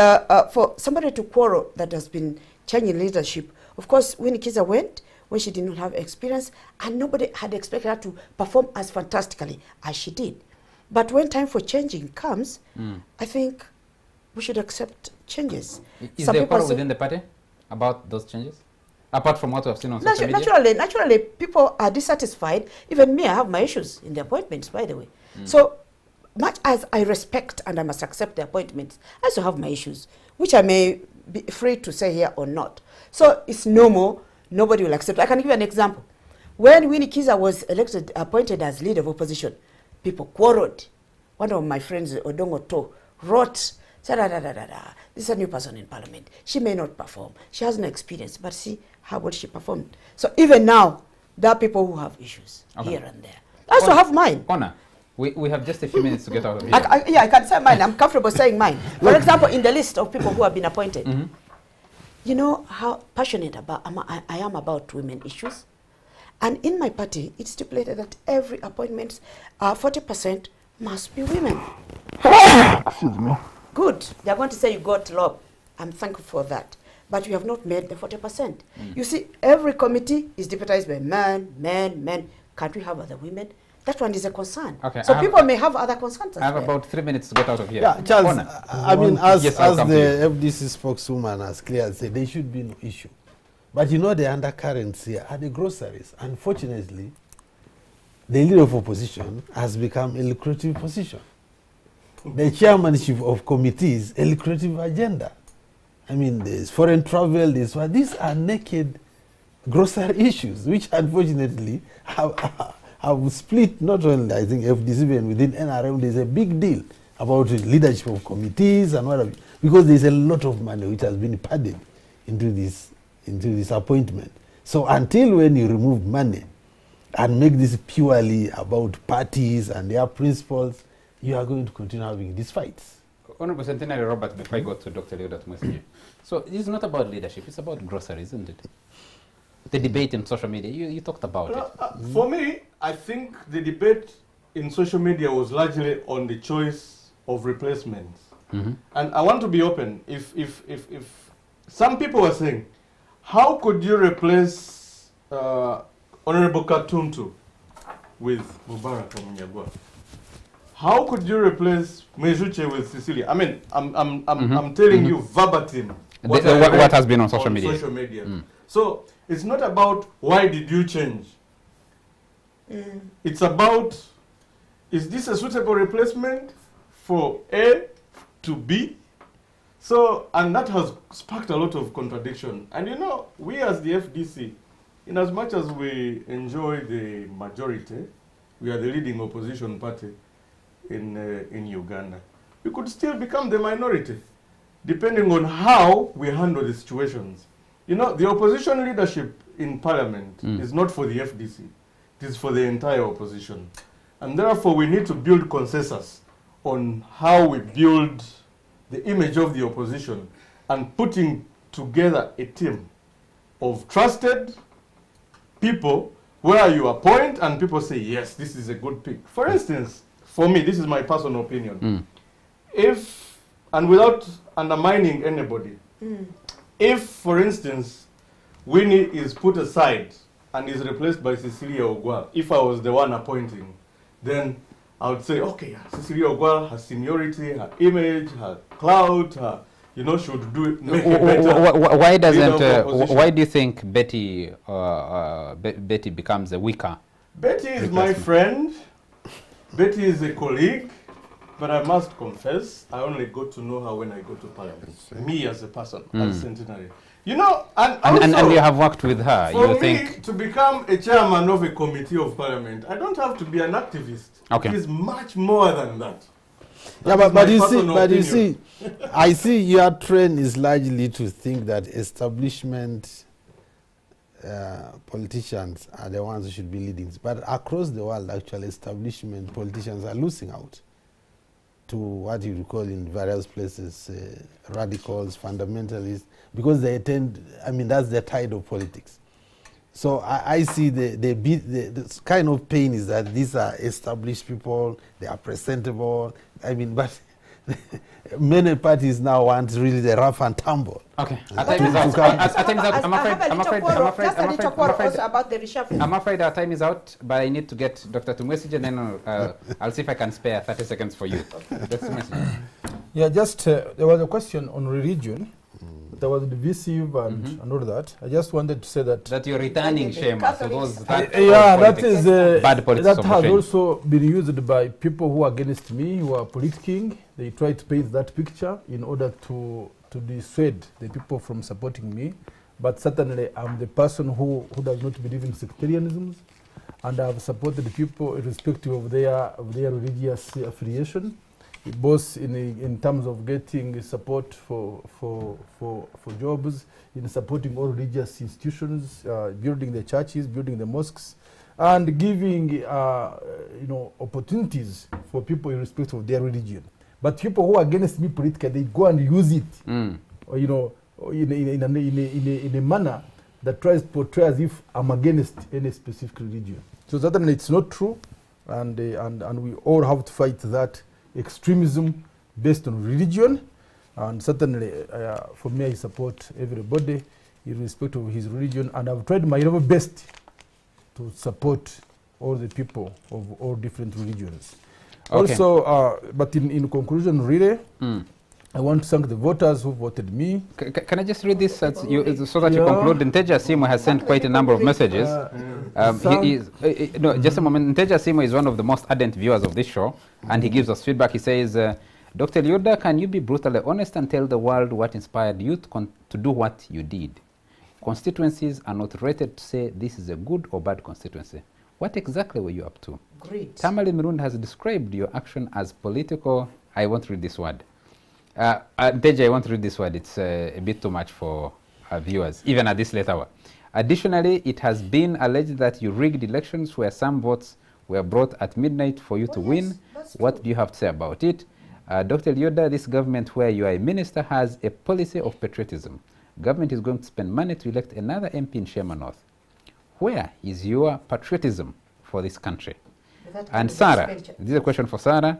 for somebody to quarrel that has been changing leadership, of course, Winnie Kiza went when she did not have experience, and nobody had expected her to perform as fantastically as she did. But when time for changing comes, I think we should accept changes. Is there a quarrel within the party about those changes? Apart from what we have seen on social media? Naturally, people are dissatisfied. Even me, I have my issues in the appointments, by the way. So much as I respect and I must accept the appointments, I also have my issues, which I may be free to say here or not. So it's normal. Nobody will accept. I can give you an example. When Winnie Kiza was appointed as leader of opposition, people quarreled. One of my friends, Odongo To, wrote, this is a new person in Parliament. She may not perform. She has no experience, but see how well she performed. So even now, there are people who have issues here and there. I also have mine. Honor, we have just a few minutes to get out of here. I can say mine. I'm comfortable saying mine. For example, in the list of people who have been appointed, you know how passionate I am about women issues. And in my party, it's stipulated that every appointment, 40% must be women. Excuse me. Good. They're going to say you got LOP. I'm thankful for that. But you have not made the 40%. You see, every committee is deputized by men. Can't we have other women? That one is a concern. Okay, so people may have other concerns as well. I have about 3 minutes to get out of here. Yeah, Charles, I mean, as the FDC spokeswoman has clearly said, there should be no issue. But you know the undercurrents here are the groceries. Unfortunately, the leader of opposition has become a lucrative position. The chairmanship of committees, a lucrative agenda. I mean, there's foreign travel, these are naked grocery issues, which unfortunately have split not only, I think, FDC, even within NRM, there's a big deal about the leadership of committees and whatever, because there's a lot of money which has been padded into this appointment. So until when you remove money and make this purely about parties and their principles, you are going to continue having these fights. Honorable Centenary Robert, before I go to Dr. Leodat Mwesigye. So this is not about leadership, it's about groceries, isn't it? The debate in social media, you talked about it. For me, I think the debate in social media was largely on the choice of replacements. And I want to be open. If some people were saying, how could you replace Honorable Katuntu with Mubarak Munyagwa? How could you replace Mejuche with Cecilia? I mean, I'm telling you verbatim what has been on social media. So it's not about why did you change. It's about, is this a suitable replacement for A to B? So, and that has sparked a lot of contradiction. And you know, we as the FDC, in as much as we enjoy the majority, we are the leading opposition party in Uganda, we could still become the minority, depending on how we handle the situations. You know, the opposition leadership in parliament is not for the FDC. It is for the entire opposition. And therefore, we need to build consensus on how we build the image of the opposition and putting together a team of trusted people where you appoint and people say, yes, this is a good pick. For instance, for me, this is my personal opinion. If, and without undermining anybody, if, for instance, Winnie is put aside and is replaced by Cecilia Ogwal, if I was the one appointing, then I would say, okay, Cecilia Ogwal, her seniority, her image, her clout, her, you know, should do it, make it better. Why doesn't? Why do you think Betty Betty becomes a weaker? Betty is my friend. Betty is a colleague, but I must confess, I only got to know her when I go to Parliament. Me as a person, as Centenary. You know, and also, you have worked with her. For you me think to become a chairman of a committee of Parliament, I don't have to be an activist. Okay. It is much more than that. Yeah, That is my but you see, personal opinion. I see your trend is largely to think that establishment politicians are the ones who should be leading. But across the world, actually, establishment politicians are losing out to what you call in various places radicals, fundamentalists, because they tend, I mean, that's the tide of politics. So I see the kind of pain is that these are established people, they are presentable, I mean, but many parties now want really the rough and tumble. okay? Just a little quarrel also about the reshuffle. I'm afraid our time is out, but I need to get Dr. Tumwesije, and then I'll see if I can spare 30 seconds for you. Dr. Tumwesije. Yeah, just there was a question on religion. There was divisive and all that. I just wanted to say that. That you're returning shame to those that Yeah, that is bad politics that of has shame. also been used by people who are against me, who are politicking. They try to paint that picture in order to dissuade the people from supporting me. But certainly, I'm the person who does not believe in sectarianism, and I've supported people irrespective of their religious affiliation, both in terms of getting support for jobs, in supporting all religious institutions, building the churches, building the mosques, and giving opportunities for people irrespective of their religion. But people who are against me politically, they go and use it, or, in a manner that tries to portray as if I'm against any specific religion. So certainly it's not true, and we all have to fight that extremism based on religion. And certainly, for me, I support everybody irrespective of his religion, and I've tried my level best to support all the people of all different religions. Okay. Also, but in conclusion, really, I want to thank the voters who voted me. Can I just read this so that you conclude? Nteja Simo has sent quite a number of messages. Just a moment. Nteja Simo is one of the most ardent viewers of this show, and he gives us feedback. He says, Dr. Yoda, can you be brutally honest and tell the world what inspired you to do what you did? Constituencies are not rated to say this is a good or bad constituency. What exactly were you up to? Great. Tamale Mirund has described your action as political. I won't read this word. Nteja, I won't read this word. It's a bit too much for our viewers, even at this late hour. Additionally, it has been alleged that you rigged elections where some votes were brought at midnight for you to win. What do you have to say about it? Dr. Yoda, this government where you are a minister has a policy of patriotism. Government is going to spend money to elect another MP in Shema North. Where is your patriotism for this country? And Sarah, this is a question for Sarah.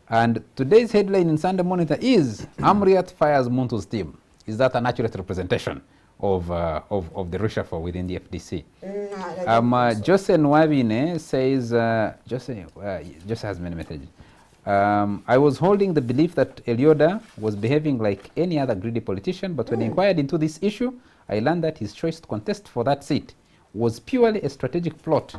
And today's headline in Sunday Monitor is Amriat fires Muntu's team. Is that an accurate representation of the reshuffle within the FDC? Jose Nwabine says, Jose has many messages. I was holding the belief that Elioda was behaving like any other greedy politician, but when I inquired into this issue, I learned that his choice to contest for that seat was purely a strategic plot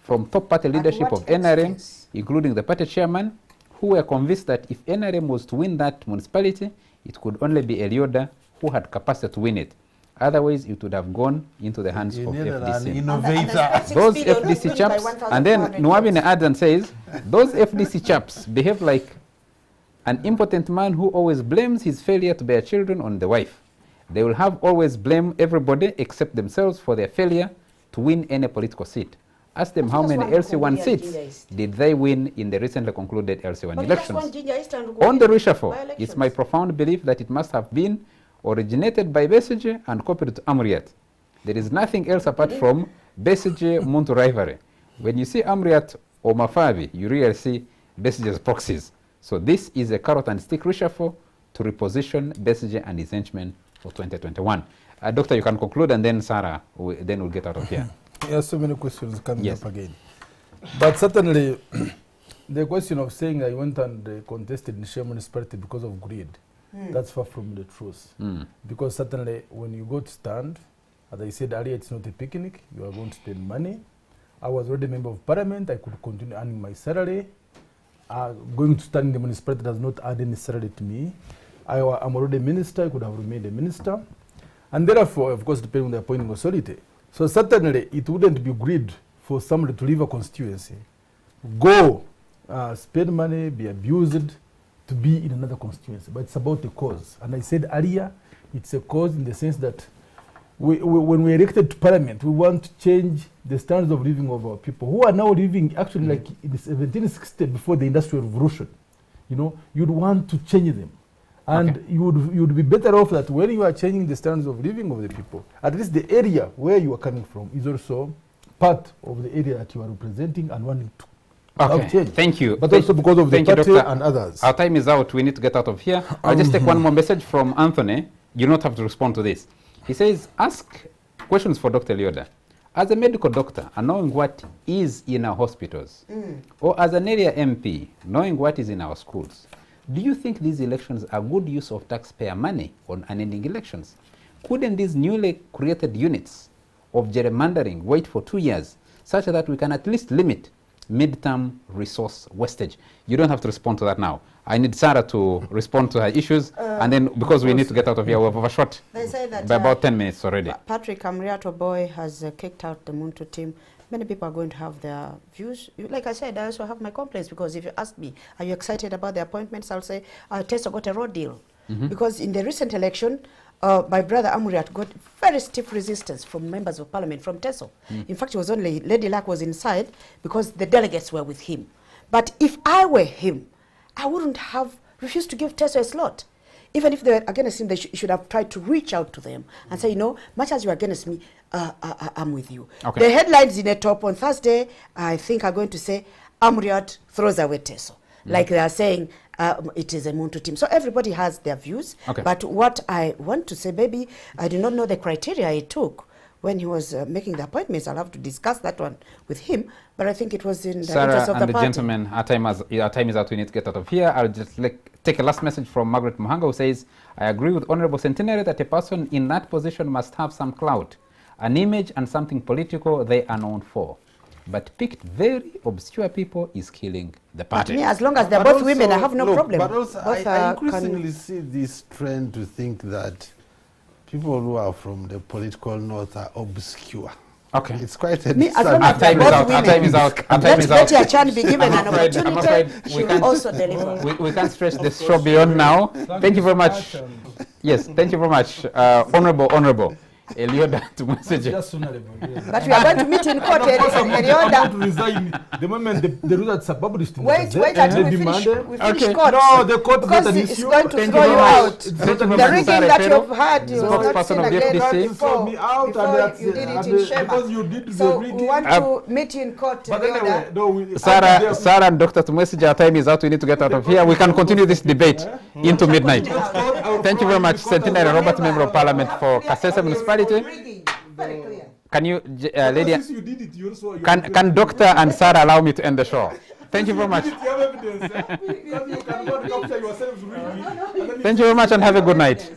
from top party leadership of NRM, including the party chairman, who were convinced that if NRM was to win that municipality, it could only be Elioda who had capacity to win it. Otherwise, it would have gone into the hands of FDC. Those FDC chaps, and then Nwabine adds and says, those FDC chaps behave like an impotent man who always blames his failure to bear children on the wife. They will have always blame everybody except themselves for their failure to win any political seat. Ask them how many LC1 seats did they win in the recently concluded LC1 elections. On the reshuffle, it's my profound belief that it must have been originated by Besigye and copied to Amuriat. There is nothing else apart from Besigye-Muntu rivalry. When you see Amuriat or Mafavi, you really see Besigye's proxies. So this is a carrot and stick reshuffle to reposition Besigye and his henchmen for 2021. Doctor, you can conclude, and then Sarah, then we'll get out of here. Yes, so many questions coming up again. But certainly, the question of saying I went and contested in Shea municipality because of greed, that's far from the truth. Because certainly, when you go to stand, as I said earlier, it's not a picnic. You are going to spend money. I was already a member of parliament. I could continue earning my salary. Going to stand in the municipality does not add any salary to me. I'm already a minister. I could have remained a minister. And therefore, of course, depending on the appointing authority. So certainly, it wouldn't be greed for somebody to leave a constituency, go, spend money, be abused, to be in another constituency. But it's about a cause. And I said earlier, it's a cause in the sense that when we elected to parliament, we want to change the standards of living of our people, who are now living actually like in the 1760 before the Industrial Revolution. You know, you'd want to change them. And you would be better off that when you are changing the standards of living of the people, at least the area where you are coming from is also part of the area that you are representing and wanting to have change. Thank you. But also because of the party and others. Our time is out. We need to get out of here. I'll just take one more message from Anthony. You don't have to respond to this. He says, ask questions for Dr. Elioda. As a medical doctor, and knowing what is in our hospitals, or as an area MP, knowing what is in our schools, do you think these elections are good use of taxpayer money on unending elections? Couldn't these newly created units of gerrymandering wait for 2 years such that we can at least limit midterm resource wastage? You don't have to respond to that now. I need Sarah to respond to her issues, and then because we need to get out of here, we've overshot by about 10 minutes already. Patrick Amriato Boy has kicked out the Muntu team. Many people are going to have their views. Like I said, I also have my complaints, because if you ask me, are you excited about the appointments, I'll say, Teso got a raw deal. Because in the recent election, my brother Amuriat got very stiff resistance from members of parliament from Teso. In fact, it was only Lady Luck was inside because the delegates were with him. But if I were him, I wouldn't have refused to give Teso a slot. Even if they were against him, they should have tried to reach out to them and say, you know, much as you're against me, I'm with you. The headlines in a top on Thursday, I think, are going to say, Amuriat throws away Teso. Like they are saying, it is a Muntu team. So everybody has their views. But what I want to say, maybe I do not know the criteria he took when he was making the appointments. I'll have to discuss that one with him. But I think it was in the interest of the party. Sarah and the gentlemen, our time is out. We need to get out of here. I'll just take a last message from Margaret Muhanga, who says, I agree with Honorable Centenary that a person in that position must have some clout, an image, and something political they are known for. But picked very obscure people is killing the party. Me, as long as they're both women, I have no problem. But also, I increasingly see this trend to think that people who are from the political north are obscure. It's quite a as long as they're both women. Our time is out. Let Betty Achan be given an opportunity. She will also deliver. We can't stretch the show beyond now. Thank you very much. Yes, thank you very much. Honorable. Elioda to message. But we are going to meet in court, Elioda. To resign the moment the results are published. Wait until we finish court. No, the court because it's going to throw you out. The rigging that you've had, you have not seen again before you did it in Shema. So we want to meet in court, Elioda. Sarah and Dr. Tumwesiji, our time is out. We need to get out of here. We can continue this debate into midnight. Thank you very much, Centenary Robert, Member of Parliament for Kasese Municipality. Can you, lady, can Doctor and Sarah allow me to end the show? Thank you very much. Thank you very much and have a good night.